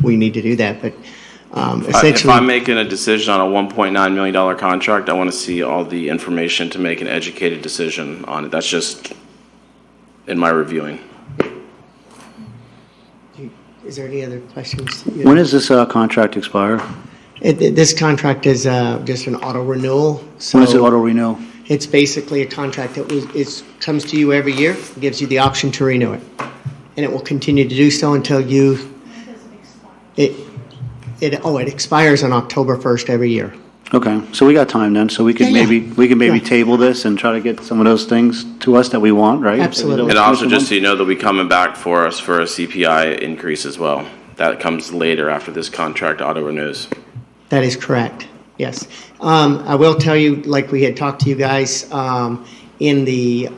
we need to do that, but essentially. If I'm making a decision on a $1.9 million contract, I want to see all the information to make an educated decision on it. That's just in my reviewing. Is there any other questions? When does this contract expire? This contract is just an auto renewal. So When is it auto renewal? It's basically a contract that comes to you every year, gives you the option to renew it. And it will continue to do so until it expires on October 1st every year. Okay, so we got time then, so we could maybe table this and try to get some of those things to us that we want, right? Absolutely. And also, just so you know, they'll be coming back for us for a CPI increase as well. That comes later after this contract auto renews. That is correct, yes. I will tell you, like we had talked to you guys in the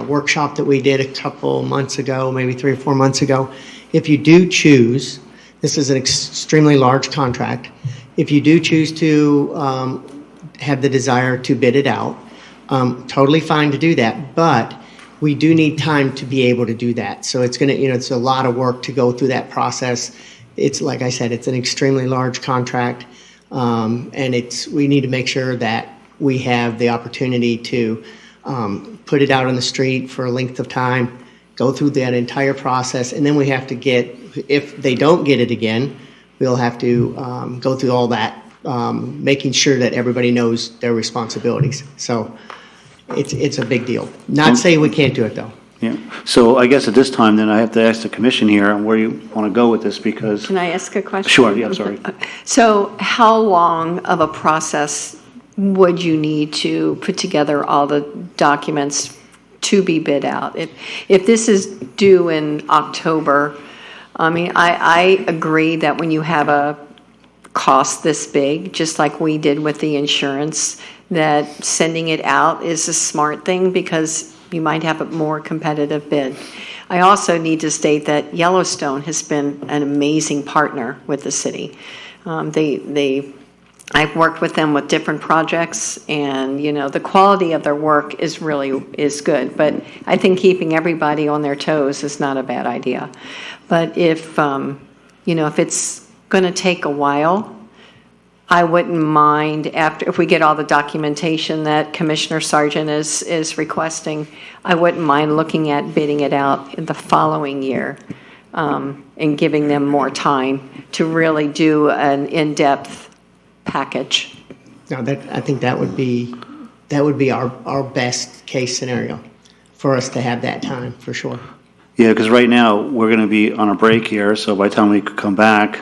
workshop that we did a couple months ago, maybe 3 or 4 months ago, if you do choose, this is an extremely large contract, if you do choose to have the desire to bid it out, totally fine to do that, but we do need time to be able to do that. So it's going to, it's a lot of work to go through that process. It's like I said, it's an extremely large contract, and we need to make sure that we have the opportunity to put it out on the street for a length of time, go through that entire process, and then we have to if they don't get it again, we'll have to go through all that, making sure that everybody knows their responsibilities. So it's a big deal. Not saying we can't do it, though. Yeah. So I guess at this time, then, I have to ask the commission here on where you want to go with this, because... Can I ask a question? Sure, yeah, sorry. So how long of a process would you need to put together all the documents to be bid out? If this is due in October, I mean, I agree that when you have a cost this big, just like we did with the insurance, that sending it out is a smart thing because you might have a more competitive bid. I also need to state that Yellowstone has been an amazing partner with the city. I've worked with them with different projects, and the quality of their work is good. But I think keeping everybody on their toes is not a bad idea. But if it's going to take a while, I wouldn't mind if we get all the documentation that Commissioner Sargent is requesting. I wouldn't mind looking at bidding it out in the following year, and giving them more time to really do an in-depth package. No, I think that would be our best case scenario for us to have that time, for sure. Yeah, because right now, we're going to be on a break here, so by the time we could come back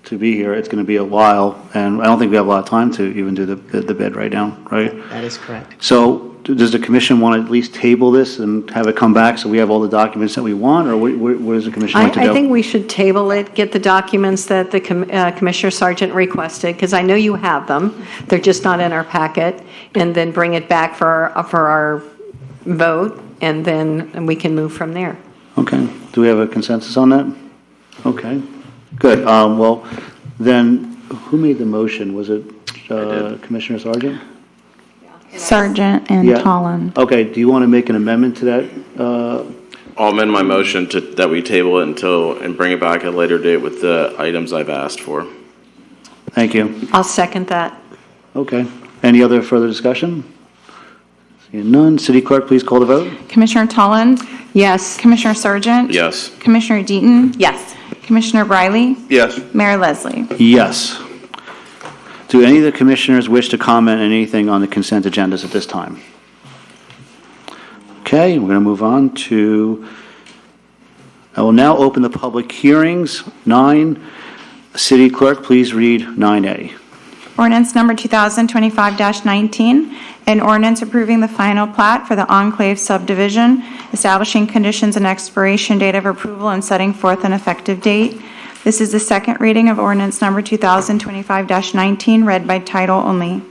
to be here, it's going to be a while, and I don't think we have a lot of time to even do the bid right now, right? That is correct. So does the commission want to at least table this and have it come back so we have all the documents that we want, or what does the commission like to do? I think we should table it, get the documents that the Commissioner Sargent requested, because I know you have them. They're just not in our packet, and then bring it back for our vote, and then we can move from there. Okay. Do we have a consensus on that? Okay. Good. Well, then, who made the motion? Was it Commissioner Sargent? Sargent and Yeah. Tolland. Okay. Do you want to make an amendment to that? I'll amend my motion that we table it and bring it back at a later date with the items I've asked for. Thank you. I'll second that. Okay. Any other further discussion? Seeing none. City Clerk, please call the vote. Commissioner Tolland? Yes. Commissioner Sargent? Yes. Commissioner Deaton? Yes. Commissioner Briley? Yes. Mayor Leslie? Yes. Do any of the commissioners wish to comment on anything on the consent agendas at this time? Okay, we're going to move on to, I will now open the public hearings. 9, City Clerk, please read 9A. Ordinance number 2025-19, an ordinance approving the final plat for the Enclave subdivision, establishing conditions and expiration date of approval, and setting forth an effective date. This is the second reading of ordinance number 2025-19, read by title only.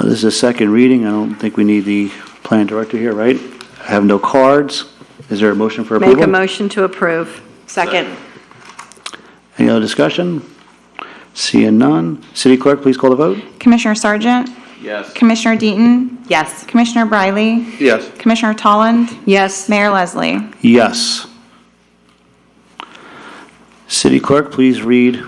This is a second reading. I don't think we need the plan director here, right? I have no cards. Is there a motion for approval? Make a motion to approve. Second. Any other discussion? Seeing none. City Clerk, please call the vote. Commissioner Sargent? Yes. Commissioner Deaton? Yes. Commissioner Briley? Yes. Commissioner Tolland? Yes. Mayor Leslie? Yes. City Clerk, please read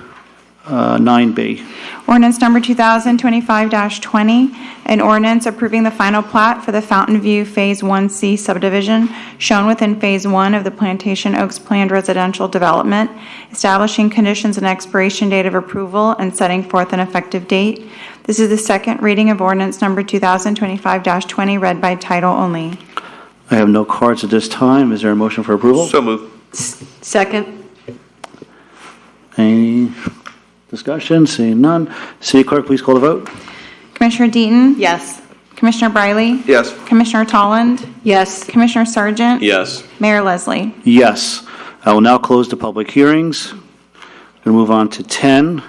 9B. Ordinance number 2025-20, an ordinance approving the final plat for the Fountain View Phase 1C subdivision shown within Phase 1 of the Plantation Oaks Planned Residential Development, establishing conditions and expiration date of approval, and setting forth an effective date. This is the second reading of ordinance number 2025-20, read by title only. I have no cards at this time. Is there a motion for approval? So moved. Second. Any discussion? Seeing none. City Clerk, please call the vote. Commissioner Deaton? Yes. Commissioner Briley? Yes. Commissioner Tolland? Yes. Commissioner Sargent? Yes. Mayor Leslie? Yes. I will now close the public hearings. We'll move on to 10.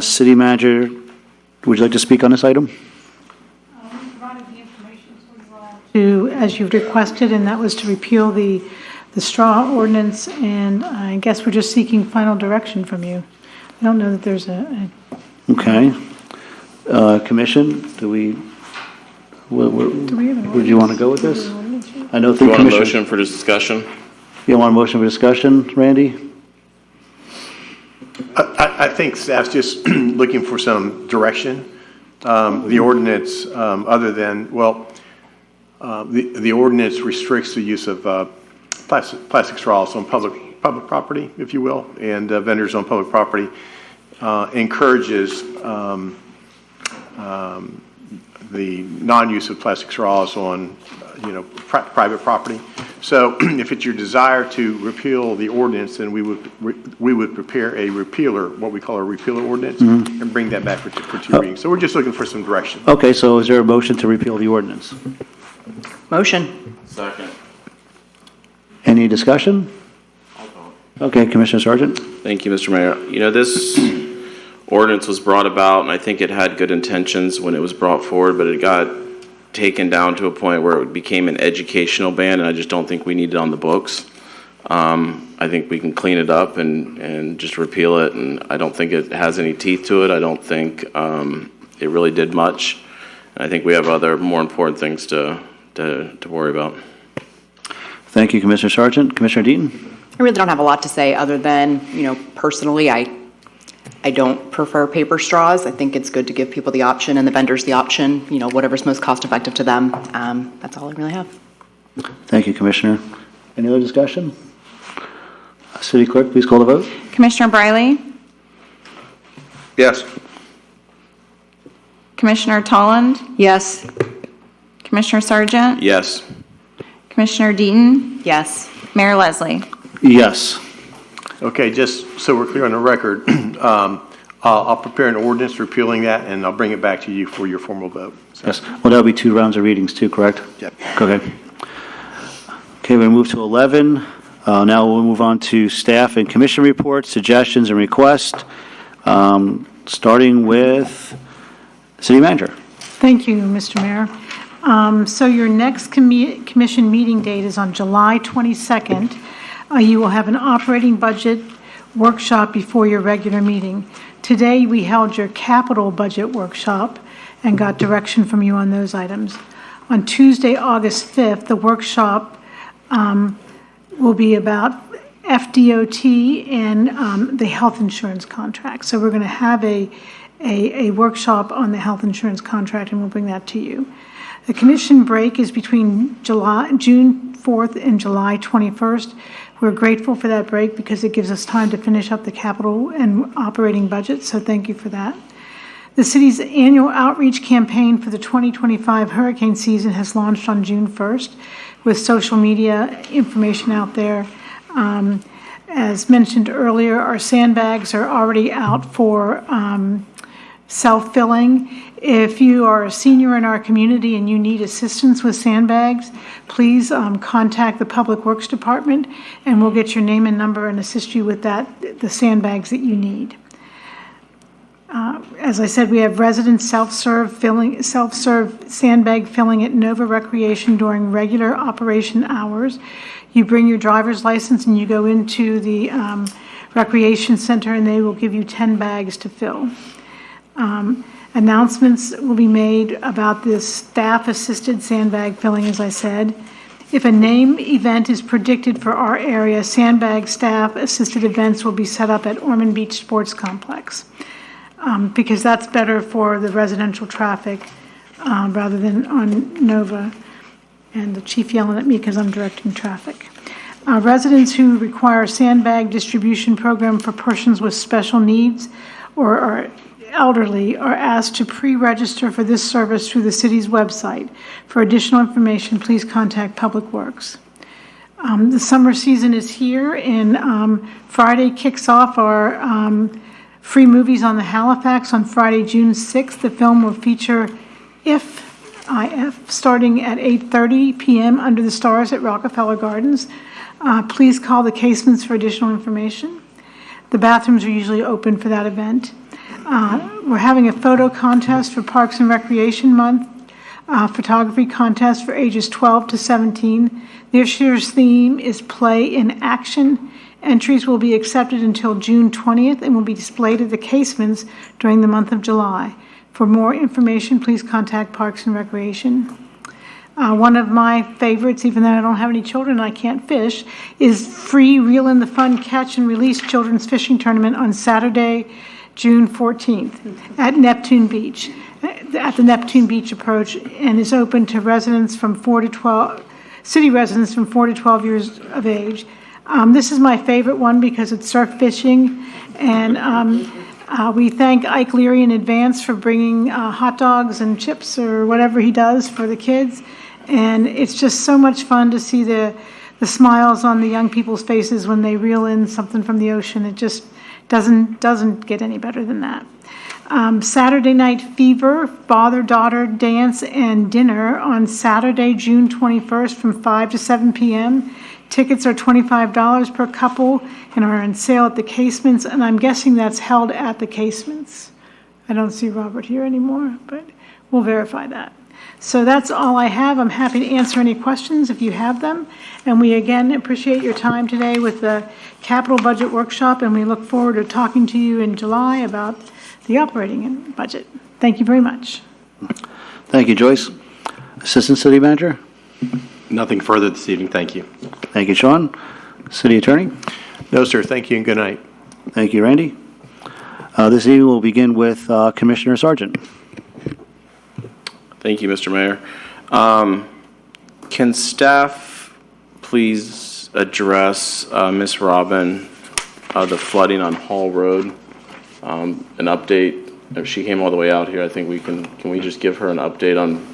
City Manager, would you like to speak on this item? To, as you've requested, and that was to repeal the straw ordinance, and I guess we're just seeking final direction from you. I don't know that there's a Okay. Commission, do we would you want to go with this? I know the You want a Commission. motion for discussion? You want a motion for discussion, Randy? I think staff's just looking for some direction. The ordinance, other than, well, the ordinance restricts the use of plastic straws on public property, if you will, and vendors on public property. Encourages the non-use of plastic straws on, private property. So if it's your desire to repeal the ordinance, then we would prepare a repealer, what we call a repealer ordinance, and bring that back for two readings. So we're just looking for some direction. Okay, so is there a motion to repeal the ordinance? Motion. Second. Any discussion? Okay, Commissioner Sargent. Thank you, Mr. Mayor. This ordinance was brought about, and I think it had good intentions when it was brought forward, but it got taken down to a point where it became an educational ban, and I just don't think we need it on the books. I think we can clean it up and just repeal it, and I don't think it has any teeth to it. I don't think it really did much. And I think we have other more important things to worry about. Thank you, Commissioner Sargent. Commissioner Deaton? I really don't have a lot to say other than, personally, I don't prefer paper straws. I think it's good to give people the option and the vendors the option, whatever's most cost effective to them. That's all I really have. Thank you, Commissioner. Any other discussion? City Clerk, please call the vote. Commissioner Briley? Yes. Commissioner Tolland? Yes. Commissioner Sargent? Yes. Commissioner Deaton? Yes. Mayor Leslie? Yes. Okay, just so we're clear on the record, I'll prepare an ordinance repealing that, and I'll bring it back to you for your formal vote. So. Yes. Well, that'll be 2 rounds of readings too, correct? Yep. Okay. Okay, we move to 11. Now we'll move on to staff and commission reports, suggestions, and requests, starting with City Manager. Thank you, Mr. Mayor. So your next commission meeting date is on July 22nd. You will have an operating budget workshop before your regular meeting. Today, we held your capital budget workshop and got direction from you on those items. On Tuesday, August 5th, the workshop will be about FDOT and the health insurance contract. So we're going to have a workshop on the health insurance contract, and we'll bring that to you. The commission break is between June 4th and July 21st. We're grateful for that break because it gives us time to finish up the capital and operating budget, so thank you for that. The city's annual outreach campaign for the 2025 hurricane season has launched on June 1st with social media information out there. As mentioned earlier, our sandbags are already out for self-filling. If you are a senior in our community and you need assistance with sandbags, please contact the Public Works Department, and we'll get your name and number and assist you with the sandbags that you need. As I said, we have residents self-serve sandbag filling at Nova Recreation during regular operation hours. You bring your driver's license and you go into the recreation center, and they will give you 10 bags to fill. Announcements will be made about this staff-assisted sandbag filling, as I said. If a name event is predicted for our area, sandbag staff-assisted events will be set up at Ormond Beach Sports Complex because that's better for the residential traffic rather than on Nova. And the chief yelling at me because I'm directing traffic. Residents who require sandbag distribution program for persons with special needs or are elderly are asked to pre-register for this service through the city's website. For additional information, please contact Public Works. The summer season is here, and Friday kicks off our free movies on the Halifax on Friday, June 6th. The film will feature If starting at 8:30 p.m. under the stars at Rockefeller Gardens. Please call the casements for additional information. The bathrooms are usually open for that event. We're having a photo contest for Parks and Recreation Month, photography contest for ages 12 to 17. This year's theme is Play in Action. Entries will be accepted until June 20th and will be displayed at the casements during the month of July. For more information, please contact Parks and Recreation. One of my favorites, even though I don't have any children and I can't fish, is free Reel in the Fun Catch and Release Children's Fishing Tournament on Saturday, June 14th at Neptune Beach, at the Neptune Beach approach, and is open to residents from 4 to 12, city residents from 4 to 12 years of age. This is my favorite one because it's surf fishing, and we thank Ike Leary in advance for bringing hot dogs and chips or whatever he does for the kids. And it's just so much fun to see the smiles on the young people's faces when they reel in something from the ocean. It just doesn't get any better than that. Saturday Night Fever, father-daughter dance and dinner on Saturday, June 21st from 5 to 7 p.m. Tickets are $25 per couple and are on sale at the casements, and I'm guessing that's held at the casements. I don't see Robert here anymore, but we'll verify that. So that's all I have. I'm happy to answer any questions if you have them. And we again appreciate your time today with the capital budget workshop, and we look forward to talking to you in July about the operating budget. Thank you very much. Thank you, Joyce. Assistant City Manager? Nothing further this evening, thank you. Thank you, Sean. City Attorney? No, sir. Thank you and good night. Thank you, Randy. This evening we'll begin with Commissioner Sargent. Thank you, Mr. Mayor. Can staff please address, Ms. Robin, the flooding on Hall Road? An update. If she came all the way out here, I think can we just give her an update on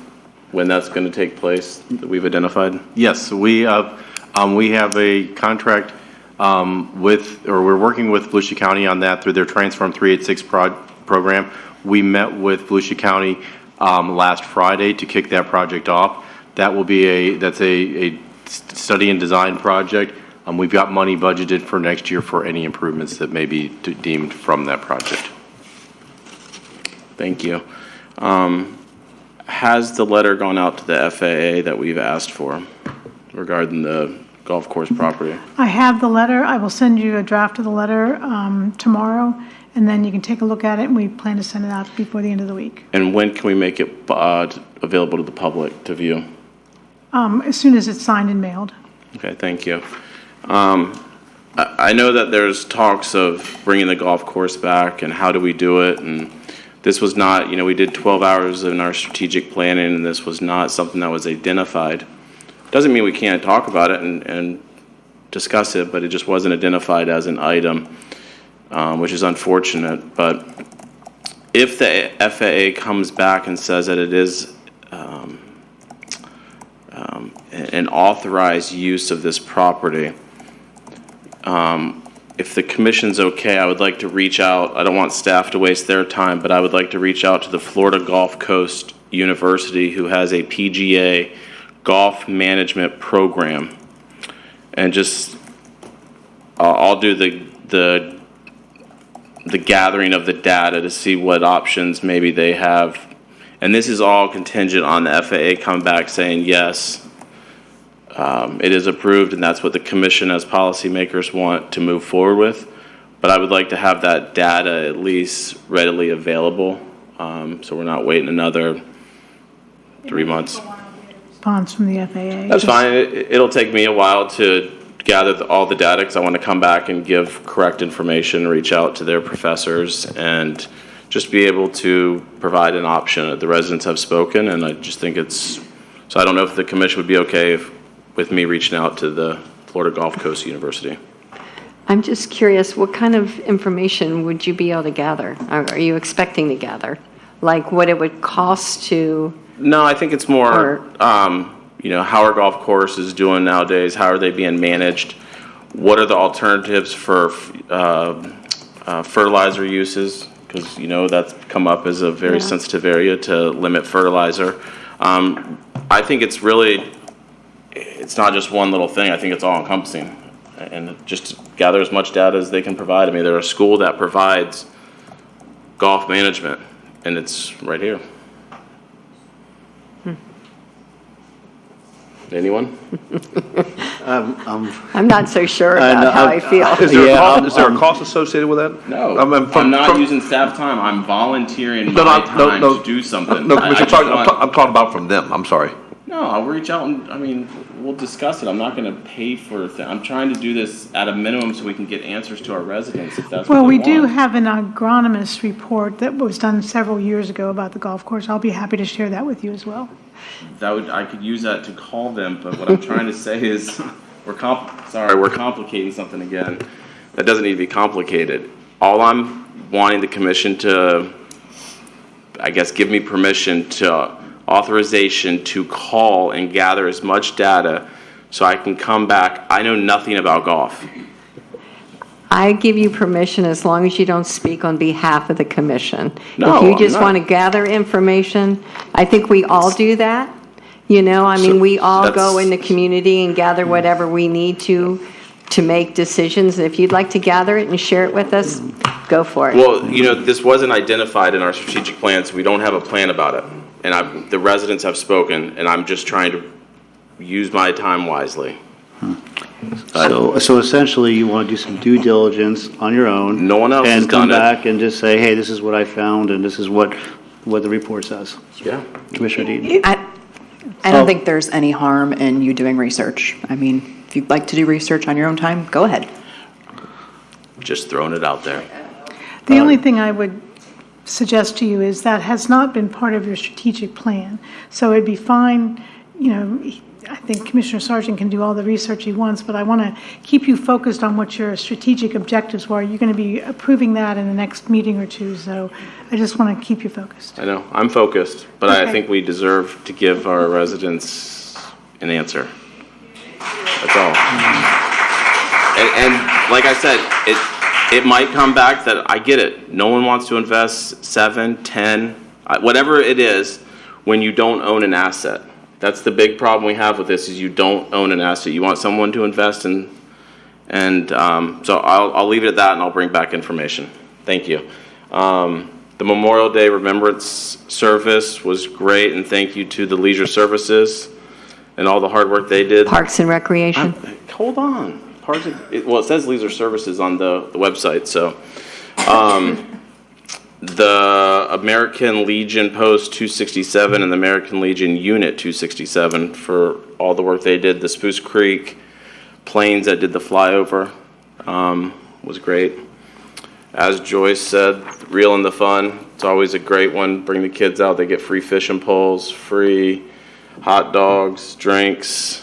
when that's going to take place that we've identified? Yes, we have a contract we're working with Volusia County on that through their Transform 386 program. We met with Volusia County last Friday to kick that project off. That will be that's a study and design project. We've got money budgeted for next year for any improvements that may be deemed from that project. Thank you. Has the letter gone out to the FAA that we've asked for regarding the golf course property? I have the letter. I will send you a draft of the letter tomorrow, and then you can take a look at it, and we plan to send it out before the end of the week. And when can we make it available to the public to view? As soon as it's signed and mailed. Okay, thank you. I know that there's talks of bringing the golf course back and how do we do it, and this was not, we did 12 hours in our strategic planning, and this was not something that was identified. Doesn't mean we can't talk about it and discuss it, but it just wasn't identified as an item, which is unfortunate. But if the FAA comes back and says that it is an authorized use of this property, if the commission's okay, I would like to reach out. I don't want staff to waste their time, but I would like to reach out to the Florida Gulf Coast University, who has a PGA golf management program, and just I'll do the gathering of the data to see what options maybe they have. And this is all contingent on the FAA coming back saying yes, it is approved, and that's what the commission as policymakers want to move forward with. But I would like to have that data at least readily available, so we're not waiting another 3 months. Response from the FAA. That's fine. It'll take me a while to gather all the data because I want to come back and give correct information, reach out to their professors, and just be able to provide an option. The residents have spoken, and I just think so I don't know if the commission would be okay with me reaching out to the Florida Gulf Coast University. I'm just curious, what kind of information would you be able to gather? Are you expecting to gather? Like what it would cost to... No, I think it's more, how are golf courses doing nowadays? How are they being managed? What are the alternatives for fertilizer uses? Because, that's come up as a very sensitive area to limit fertilizer. I think it's not just one little thing. I think it's all encompassing. And just gather as much data as they can provide. I mean, they're a school that provides golf management, and it's right here. Anyone? I'm not so sure about how I feel. Is there a cost associated with that? No, I'm not using staff time. I'm volunteering my time to do something. No, Commissioner, I'm talking about from them. I'm sorry. No, I'll reach out and, we'll discuss it. I'm not going to pay for it. I'm trying to do this at a minimum so we can get answers to our residents if that's what Well, they we want. do have an agronomist report that was done several years ago about the golf course. I'll be happy to share that with you as well. I could use that to call them, but what I'm trying to say is we're complicating something again. That doesn't need to be complicated. All I'm wanting the commission to, I guess, give me permission to authorization to call and gather as much data so I can come back. I know nothing about golf. I give you permission as long as you don't speak on behalf of the commission. No, if you I'm just not. want to gather information, I think we all do that. We all go in the community and gather whatever we need to make decisions. If you'd like to gather it and share it with us, go for it. Well, this wasn't identified in our strategic plan, so we don't have a plan about it. And the residents have spoken, and I'm just trying to use my time wisely. So essentially, you want to do some due diligence on your own. No one else has and come done it. back and just say, hey, this is what I found, and this is what the report says. Yeah. Commissioner Deaton. I don't think there's any harm in you doing research. If you'd like to do research on your own time, go ahead. Just throwing it out there. The only thing I would suggest to you is that has not been part of your strategic plan. So it'd be fine, I think Commissioner Sargent can do all the research he wants, but I want to keep you focused on what your strategic objectives were. You're going to be approving that in the next meeting or two, so I just want to keep you focused. I know, I'm focused, but Okay. I think we deserve to give our residents an answer. That's all. And like I said, it might come back that I get it. No one wants to invest 7, 10, whatever it is when you don't own an asset. That's the big problem we have with this is you don't own an asset. You want someone to invest in, and so I'll leave it at that and I'll bring back information. Thank you. The Memorial Day Remembrance Service was great, and thank you to the Leisure Services and all the hard work they did. Parks and Recreation. Hold on. It says Leisure Services on the website, so. The American Legion Post 267 and the American Legion Unit 267 for all the work they did. The Spruce Creek planes that did the flyover was great. As Joyce said, Reel in the Fun. It's always a great one. Bring the kids out. They get free fishing poles, free hot dogs, drinks.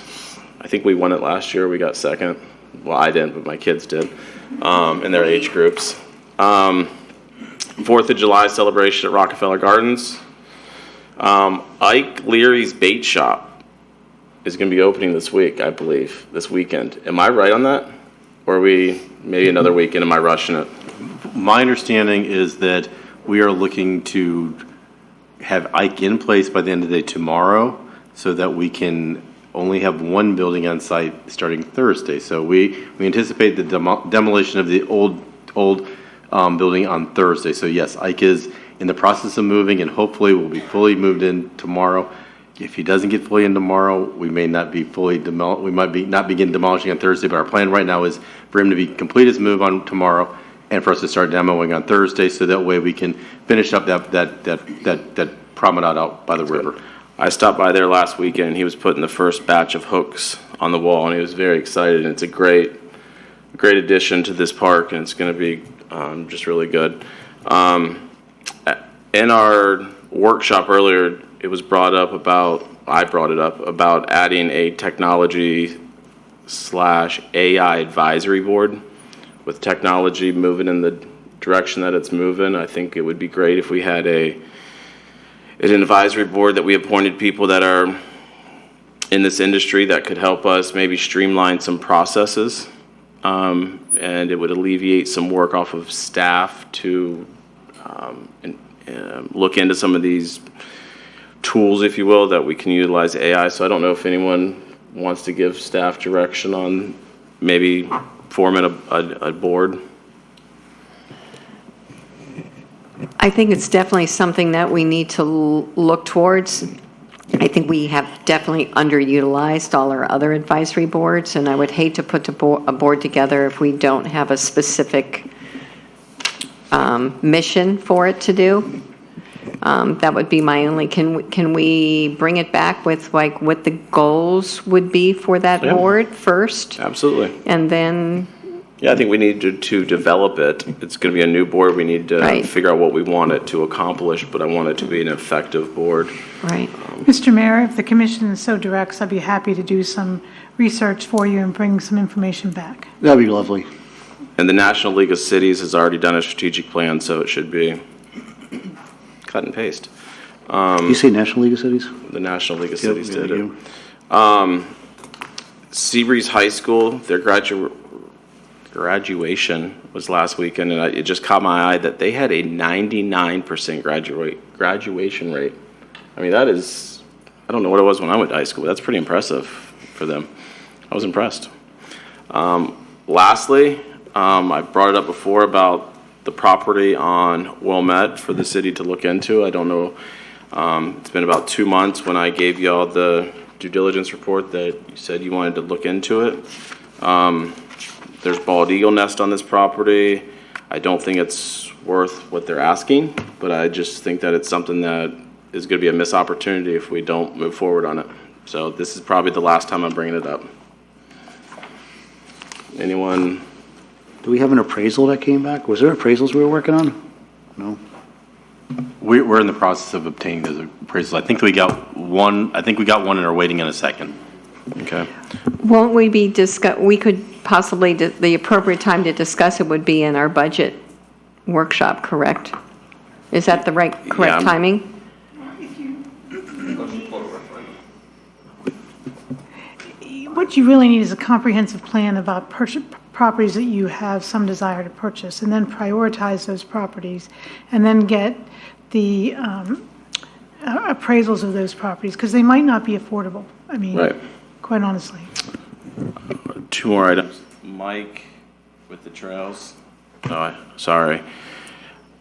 I think we won it last year. We got second. Well, I didn't, but my kids did in their age groups. 4th of July celebration at Rockefeller Gardens. Ike Leary's Bait Shop is going to be opening this week, I believe, this weekend. Am I right on that? Or are we maybe another weekend? Am I rushing it? My understanding is that we are looking to have Ike in place by the end of the day tomorrow so that we can only have one building on site starting Thursday. So we anticipate the demolition of the old building on Thursday. So yes, Ike is in the process of moving and hopefully will be fully moved in tomorrow. If he doesn't get fully in tomorrow, we may not be fully we might not begin demolishing on Thursday, but our plan right now is for him to complete his move on tomorrow and for us to start demoing on Thursday, so that way we can finish up that promenade out by the river. I stopped by there last weekend and he was putting the first batch of hooks on the wall and he was very excited, and it's a great addition to this park, and it's going to be just really good. In our workshop earlier, it was brought up I brought it up about adding a technology / AI advisory board. With technology moving in the direction that it's moving, I think it would be great if we had an advisory board that we appointed people that are in this industry that could help us maybe streamline some processes. And it would alleviate some work off of staff to look into some of these tools, if you will, that we can utilize AI. So I don't know if anyone wants to give staff direction on maybe forming a board. I think it's definitely something that we need to look towards. I think we have definitely underutilized all our other advisory boards, and I would hate to put a board together if we don't have a specific mission for it to do. That would be my only, can we bring it back with like what the goals would be for that board first? Absolutely. And then, Yeah, I think we need to develop it. It's going to be a new board. We need to figure out what we want it to accomplish, but I want it to be an effective board. Right. Mr. Mayor, if the commission so directs, I'd be happy to do some research for you and bring some information back. That'd be lovely. And the National League of Cities has already done a strategic plan, so it should be cut and paste. You say National League of Cities? The National League of Yep, Cities yeah, did you. it. Seabreeze High School, their graduation was last weekend, and it just caught my eye that they had a 99% graduation rate. I mean, that is, I don't know what it was when I went to high school, but that's pretty impressive for them. I was impressed. Lastly, I brought it up before about the property on Wilmette for the city to look into. I don't know, it's been about 2 months when I gave y'all the due diligence report that you said you wanted to look into it. There's bald eagle nest on this property. I don't think it's worth what they're asking, but I just think that it's something that is going to be a missed opportunity if we don't move forward on it. So this is probably the last time I'm bringing it up. Anyone? Do we have an appraisal that came back? Was there appraisals we were working on? No. We're in the process of obtaining those appraisals. I think we got one and are waiting in a second. Okay. won't we be we could possibly, the appropriate time to discuss it would be in our budget workshop, correct? Is that the correct timing? What you really need is a comprehensive plan about properties that you have some desire to purchase, and then prioritize those properties, and then get the appraisals of those properties, because they might not be affordable. I mean, quite honestly. 2 more items. Mike with the trails. Oh, sorry.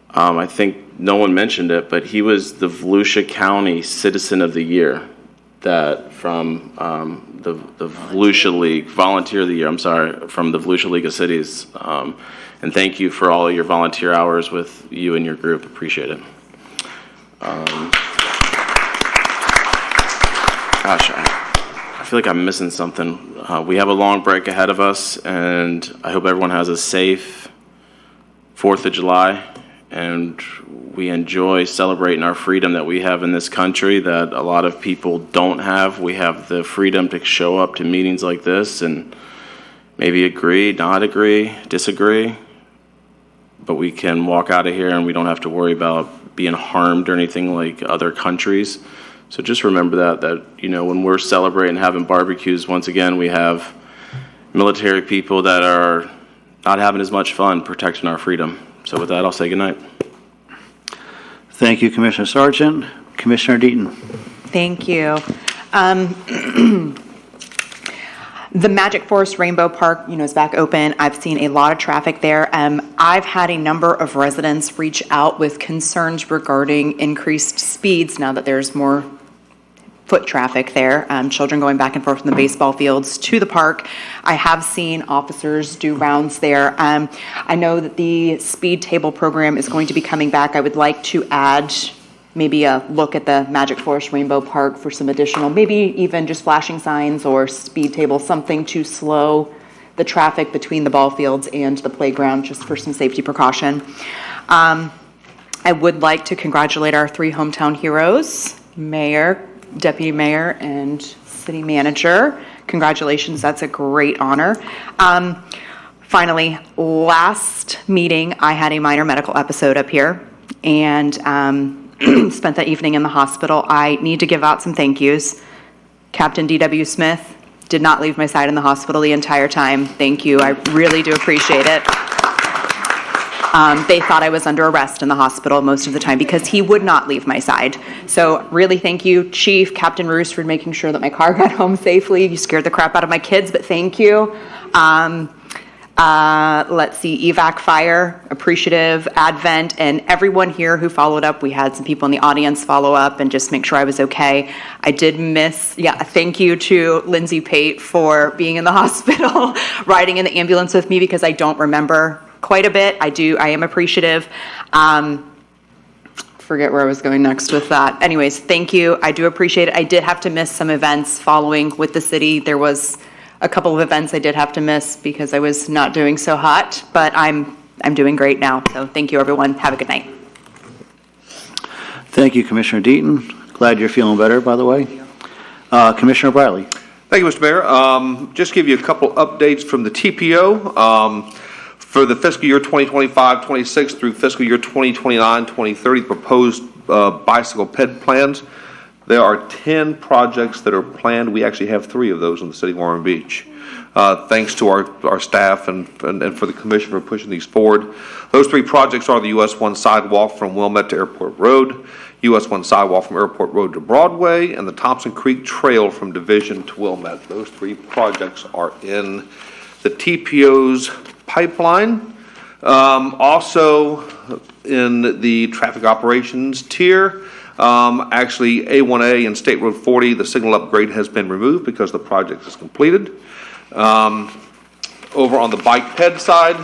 I think no one mentioned it, but he was the Volusia County Citizen of the Year. That from the Volusia League, Volunteer of the Year, I'm sorry, from the Volusia League of Cities. And thank you for all of your volunteer hours with you and your group. Appreciate it. Gosh, I feel like I'm missing something. We have a long break ahead of us, and I hope everyone has a safe 4th of July, and we enjoy celebrating our freedom that we have in this country that a lot of people don't have. We have the freedom to show up to meetings like this and maybe agree, not agree, disagree, but we can walk out of here and we don't have to worry about being harmed or anything like other countries. So just remember that you know, when we're celebrating having barbecues, once again, we have military people that are not having as much fun protecting our freedom. So with that, I'll say goodnight. Thank you, Commissioner Sargent. Commissioner Deaton. Thank you. The Magic Forest Rainbow Park, is back open. I've seen a lot of traffic there. I've had a number of residents reach out with concerns regarding increased speeds now that there's more foot traffic there, children going back and forth from the baseball fields to the park. I have seen officers do rounds there. I know that the speed table program is going to be coming back. I would like to add maybe a look at the Magic Forest Rainbow Park for some additional, maybe even just flashing signs or speed tables, something to slow the traffic between the ball fields and the playground, just for some safety precaution. I would like to congratulate our 3 hometown heroes, Mayor, Deputy Mayor, and City Manager. Congratulations, that's a great honor. Finally, last meeting, I had a minor medical episode up here, and spent that evening in the hospital. I need to give out some thank yous. Captain D.W. Smith did not leave my side in the hospital the entire time. Thank you, I really do appreciate it. They thought I was under arrest in the hospital most of the time because he would not leave my side. So really thank you, Chief, Captain Roos, for making sure that my car got home safely. You scared the crap out of my kids, but thank you. Let's see, EVAC Fire, appreciative, Advent, and everyone here who followed up. We had some people in the audience follow up and just make sure I was okay. I did miss, thank you to Lindsay Pate for being in the hospital, riding in the ambulance with me because I don't remember quite a bit. I am appreciative. Forget where I was going next with that. Anyways, thank you. I do appreciate it. I did have to miss some events following with the city. There was a couple of events I did have to miss because I was not doing so hot, but I'm doing great now. So thank you, everyone. Have a good night. Thank you, Commissioner Deaton. Glad you're feeling better, by the way. Commissioner Briley. Thank you, Mr. Mayor. Just give you a couple updates from the TPO. For the fiscal year 2025-26 through fiscal year 2029-2030, proposed bicycle ped plans, there are 10 projects that are planned. We actually have 3 of those in the city of Ormond Beach. Thanks to our staff and for the commission for pushing these forward. Those 3 projects are the US 1 sidewalk from Wilmette to Airport Road, US 1 sidewalk from Airport Road to Broadway, and the Thompson Creek Trail from Division to Wilmette. Those 3 projects are in the TPO's pipeline. Also in the traffic operations tier, actually A1A and State Road 40, the signal upgrade has been removed because the project is completed. Over on the bike ped side,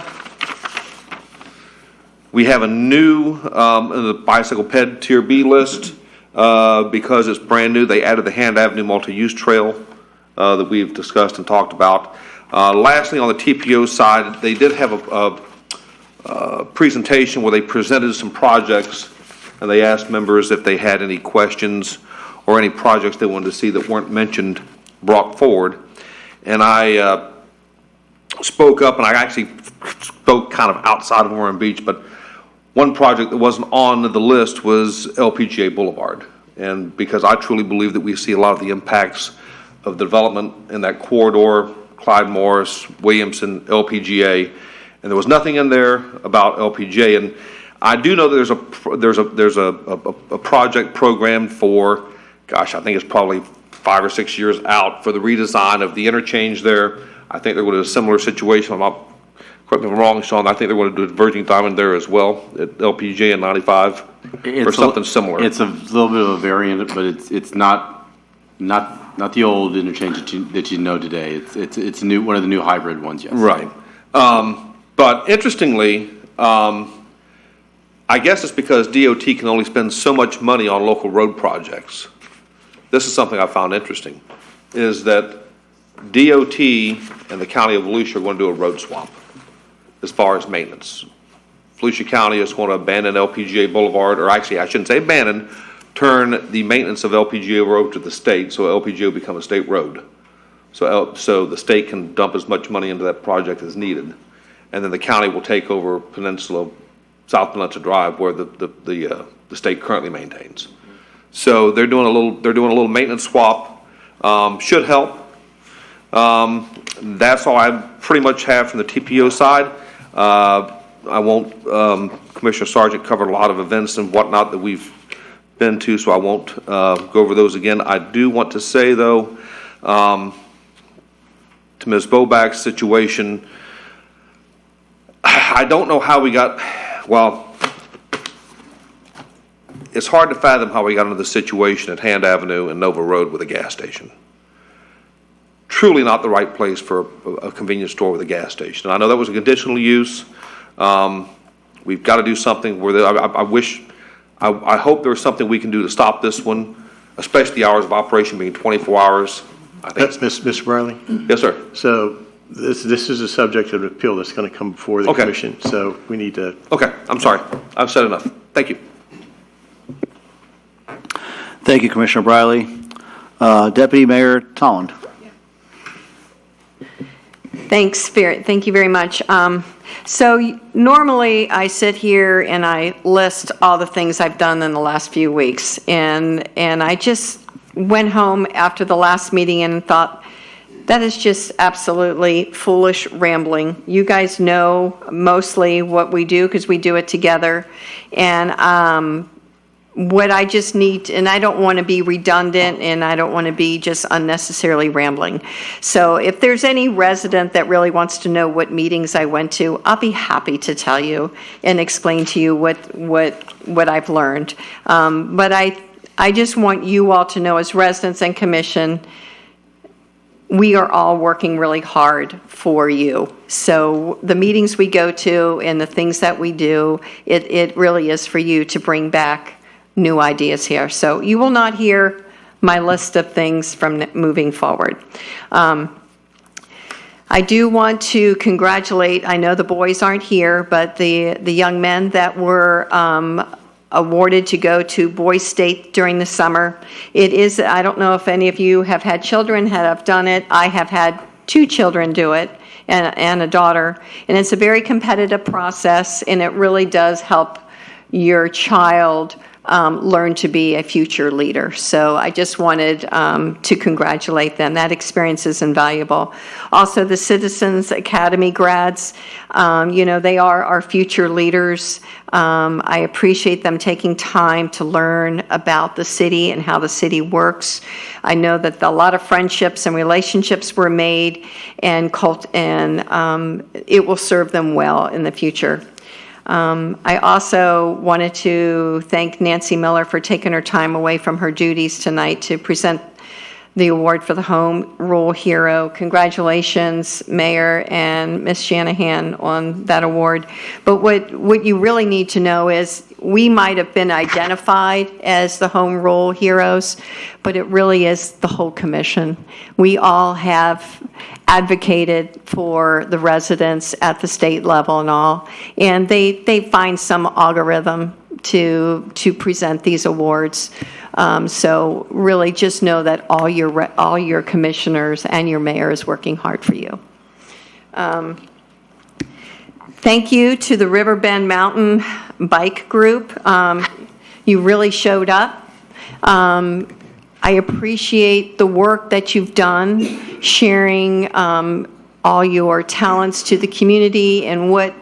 we have a new in the bicycle ped tier B list because it's brand new. They added the Hand Avenue multi-use trail that we've discussed and talked about. Lastly, on the TPO side, they did have a presentation where they presented some projects and they asked members if they had any questions or any projects they wanted to see that weren't mentioned brought forward. And I spoke up, and I actually spoke kind of outside of Ormond Beach, but one project that wasn't on the list was LPGA Boulevard. And because I truly believe that we see a lot of the impacts of the development in that corridor, Clyde Morris, Williamson, LPGA, and there was nothing in there about LPGA. And I do know that there's a project program for, gosh, I think it's probably 5 or 6 years out for the redesign of the interchange there. I think they're going to do a similar situation. Correct me if I'm wrong, Sean. I think they're going to do a Virgin Diamond there as well at LPGA in 95 or something similar. It's a little bit of a variant, but it's not the old interchange that you know today. It's a new one of the new hybrid ones. Yes. Right. But interestingly, I guess it's because DOT can only spend so much money on local road projects. This is something I found interesting, is that DOT and the County of Volusia are going to do a road swap as far as maintenance. Volusia County is going to abandon LPGA Boulevard, or actually I shouldn't say abandon, turn the maintenance of LPGA Road to the state, so LPGA will become a state road. So the state can dump as much money into that project as needed. And then the county will take over South Peninsula Drive, where the state currently maintains. So they're doing a little maintenance swap. Should help. That's all I pretty much have from the TPO side. I won't. Commissioner Sargent covered a lot of events and whatnot that we've been to, so I won't go over those again. I do want to say though, to Ms. Bobak's situation, I don't know how we got. Well, it's hard to fathom how we got into the situation at Hand Avenue and Nova Road with a gas station. Truly not the right place for a convenience store with a gas station. I know that was a conditional use. We've got to do something where I hope there's something we can do to stop this one, especially the hours of operation being 24 hours. I think. That's Mr. Briley? Yes, sir. So this is a subject of appeal that's going to come before the commission, so we need to. Okay, I'm sorry. I've said enough. Thank you. Thank you, Commissioner Briley. Deputy Mayor Tolland. Thank you very much. So normally I sit here and I list all the things I've done in the last few weeks, and I just went home after the last meeting and thought, that is just absolutely foolish rambling. You guys know mostly what we do because we do it together, and what I just need, and I don't want to be redundant and I don't want to be just unnecessarily rambling. So if there's any resident that really wants to know what meetings I went to, I'll be happy to tell you and explain to you what I've learned. But I just want you all to know, as residents and commission, we are all working really hard for you. So the meetings we go to and the things that we do, it really is for you to bring back new ideas here. So you will not hear my list of things from moving forward. I do want to congratulate, I know the boys aren't here, but the young men that were awarded to go to Boys State during the summer. It is, I don't know if any of you have had children, have done it. I have had 2 children do it and a daughter. And it's a very competitive process, and it really does help your child learn to be a future leader. So I just wanted to congratulate them. That experience is invaluable. Also, the Citizens Academy grads, they are our future leaders. I appreciate them taking time to learn about the city and how the city works. I know that a lot of friendships and relationships were made, and it will serve them well in the future. I also wanted to thank Nancy Miller for taking her time away from her duties tonight to present the award for the Home Rule Hero. Congratulations, Mayor and Ms. Shanahan, on that award. But what you really need to know is we might have been identified as the Home Rule Heroes, but it really is the whole commission. We all have advocated for the residents at the state level and all, and they find some algorithm to present these awards. So really just know that all your commissioners and your mayor is working hard for you. Thank you to the Riverbend Mountain Bike Group. You really showed up. I appreciate the work that you've done, sharing all your talents to the community and what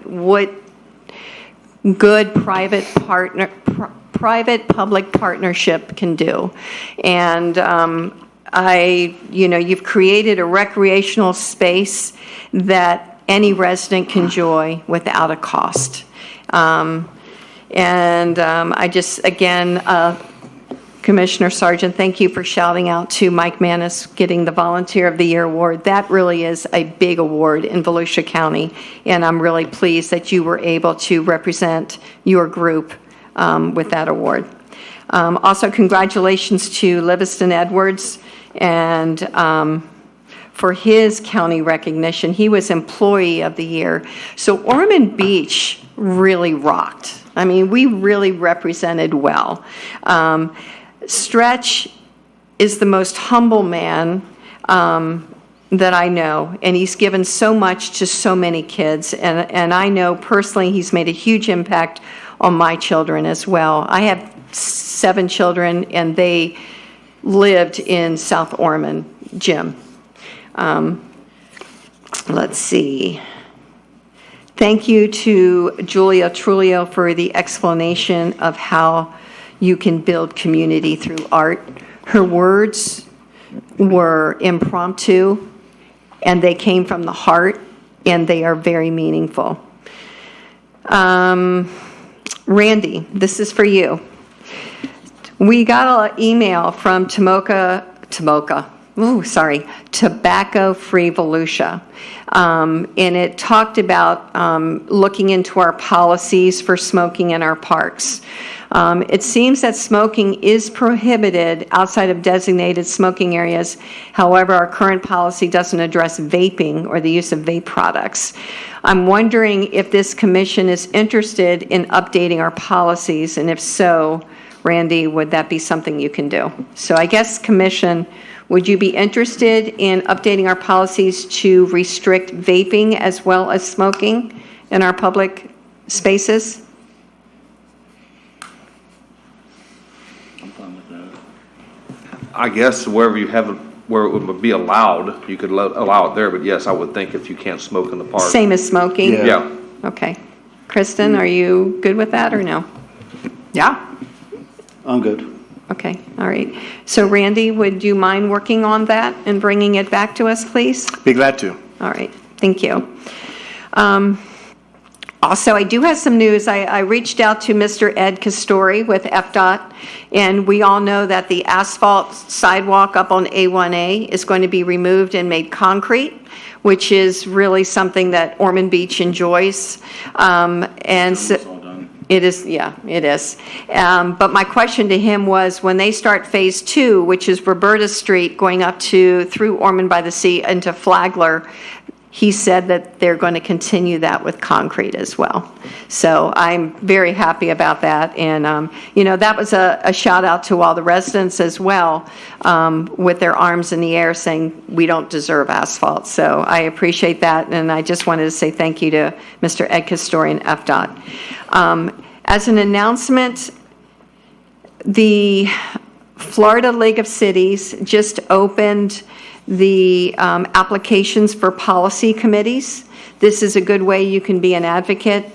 good private-public partnership can do. And you've created a recreational space that any resident can enjoy without a cost. I just, again, Commissioner Sargent, thank you for shouting out to Mike Manis getting the Volunteer of the Year award. That really is a big award in Volusia County, and I'm really pleased that you were able to represent your group with that award. Also, congratulations to Livingston Edwards and for his county recognition. He was Employee of the Year. So Ormond Beach really rocked. I mean, we really represented well. Stretch is the most humble man that I know, and he's given so much to so many kids, and I know personally he's made a huge impact on my children as well. I have 7 children, and they lived in South Ormond, Jim. Let's see. Thank you to Julia Trulio for the explanation of how you can build community through art. Her words were impromptu, and they came from the heart, and they are very meaningful. Randy, this is for you. We got an email from Tobacco Free Volusia. And it talked about looking into our policies for smoking in our parks. It seems that smoking is prohibited outside of designated smoking areas. However, our current policy doesn't address vaping or the use of vape products. I'm wondering if this commission is interested in updating our policies, and if so, Randy, would that be something you can do? So I guess, commission, would you be interested in updating our policies to restrict vaping as well as smoking in our public spaces? I guess wherever you have it, where it would be allowed, you could allow it there, but yes, I would think if you can't smoke in the park. Same as smoking? Yeah. Okay. Kristen, are you good with that or no? Yeah? I'm good. Okay, all right. So Randy, would you mind working on that and bringing it back to us, please? Be glad to. All right, thank you. Also, I do have some news. I reached out to Mr. Ed Castori with FDOT, and we all know that the asphalt sidewalk up on A1A is going to be removed and made concrete, which is really something that Ormond Beach enjoys. And so, it is, yeah, it is. But my question to him was, when they start Phase 2, which is Roberta Street going up through Ormond by the Sea into Flagler, he said that they're going to continue that with concrete as well. So I'm very happy about that. And, that was a shout out to all the residents as well, with their arms in the air saying, we don't deserve asphalt. So I appreciate that. And I just wanted to say thank you to Mr. Ed Castori and FDOT. As an announcement, the Florida League of Cities just opened the applications for policy committees. This is a good way you can be an advocate.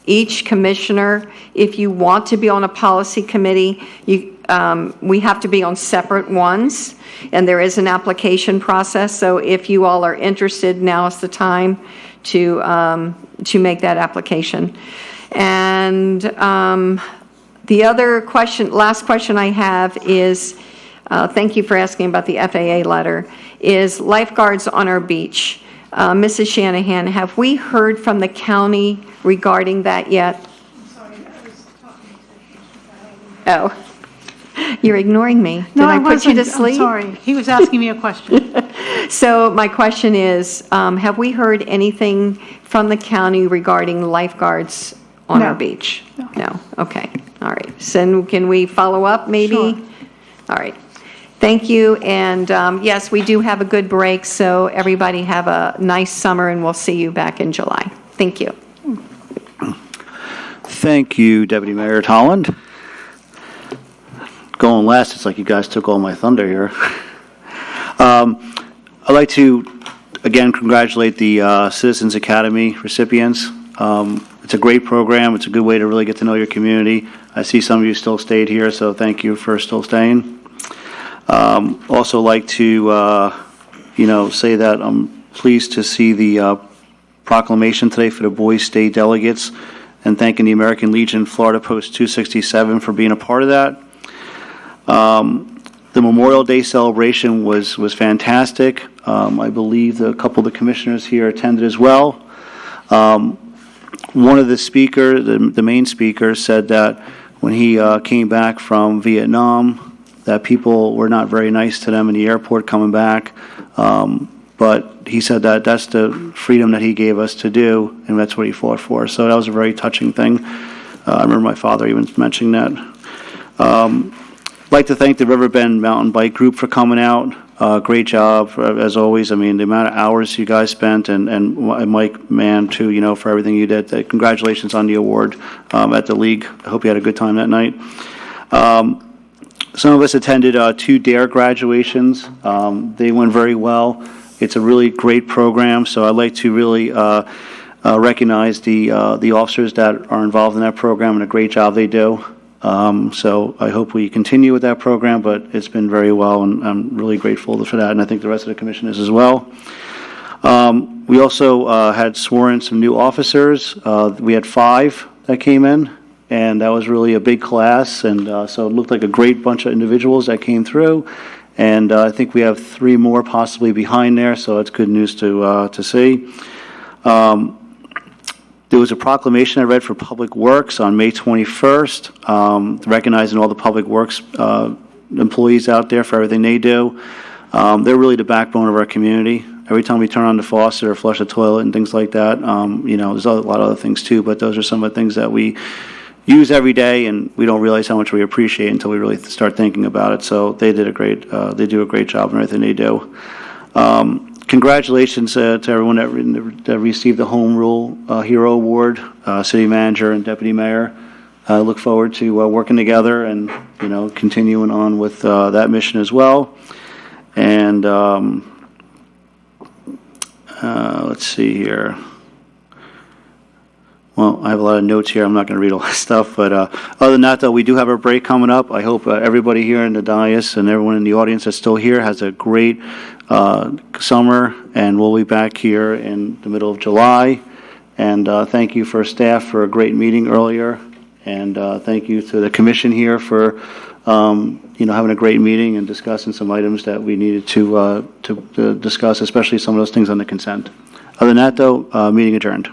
Each commissioner, if you want to be on a policy committee, we have to be on separate ones, and there is an application process. So if you all are interested, now is the time to make that application. And the other question, last question I have is, thank you for asking about the FAA letter, is lifeguards on our beach. Mrs. Shanahan, have we heard from the county regarding that yet? Oh, you're ignoring me. No, Did I put you to sleep? I'm sorry. He was asking me a question. So my question is, have we heard anything from the county regarding lifeguards on our beach? No. Okay. All right. So can we follow up maybe? Sure. All right. Thank you. And yes, we do have a good break. So everybody have a nice summer, and we'll see you back in July. Thank you. Thank you, Deputy Mayor Holland. Going last, it's like you guys took all my thunder here. I'd like to, again, congratulate the Citizens Academy recipients. It's a great program. It's a good way to really get to know your community. I see some of you still stayed here, so thank you for still staying. Also like to, say that I'm pleased to see the proclamation today for the Boys State delegates, and thanking the American Legion Florida Post 267 for being a part of that. The Memorial Day celebration was fantastic. I believe a couple of the commissioners here attended as well. One of the speakers, the main speaker, said that when he came back from Vietnam, that people were not very nice to them in the airport coming back. But he said that that's the freedom that he gave us to do, and that's what he fought for. So that was a very touching thing. I remember my father even mentioning that. I'd like to thank the Riverbend Mountain Bike Group for coming out. Great job, as always. I mean, the amount of hours you guys spent, and Mike Mann, too, for everything you did. Congratulations on the award at the league. I hope you had a good time that night. Some of us attended 2 DARE graduations. They went very well. It's a really great program, so I'd like to really recognize the officers that are involved in that program and a great job they do. So I hope we continue with that program, but it's been very well, and I'm really grateful for that, and I think the rest of the commission is as well. We also had sworn some new officers. We had 5 that came in, and that was really a big class, and so it looked like a great bunch of individuals that came through, and I think we have 3 more possibly behind there, so it's good news to see. There was a proclamation I read for Public Works on May 21st, recognizing all the Public Works employees out there for everything they do. They're really the backbone of our community. Every time we turn on the faucet or flush a toilet and things like that, there's a lot of other things too, but those are some of the things that we use every day, and we don't realize how much we appreciate until we really start thinking about it. So they do a great job in everything they do. Congratulations to everyone that received the Home Rule Hero Award, City Manager and Deputy Mayor. I look forward to working together and continuing on with that mission as well. And let's see here. Well, I have a lot of notes here. I'm not going to read all that stuff, but other than that, though, we do have our break coming up. I hope everybody here in the dais and everyone in the audience that's still here has a great summer, and we'll be back here in the middle of July. And thank you for staff for a great meeting earlier, and thank you to the commission here for having a great meeting and discussing some items that we needed to discuss, especially some of those things on the consent. Other than that, though, meeting adjourned.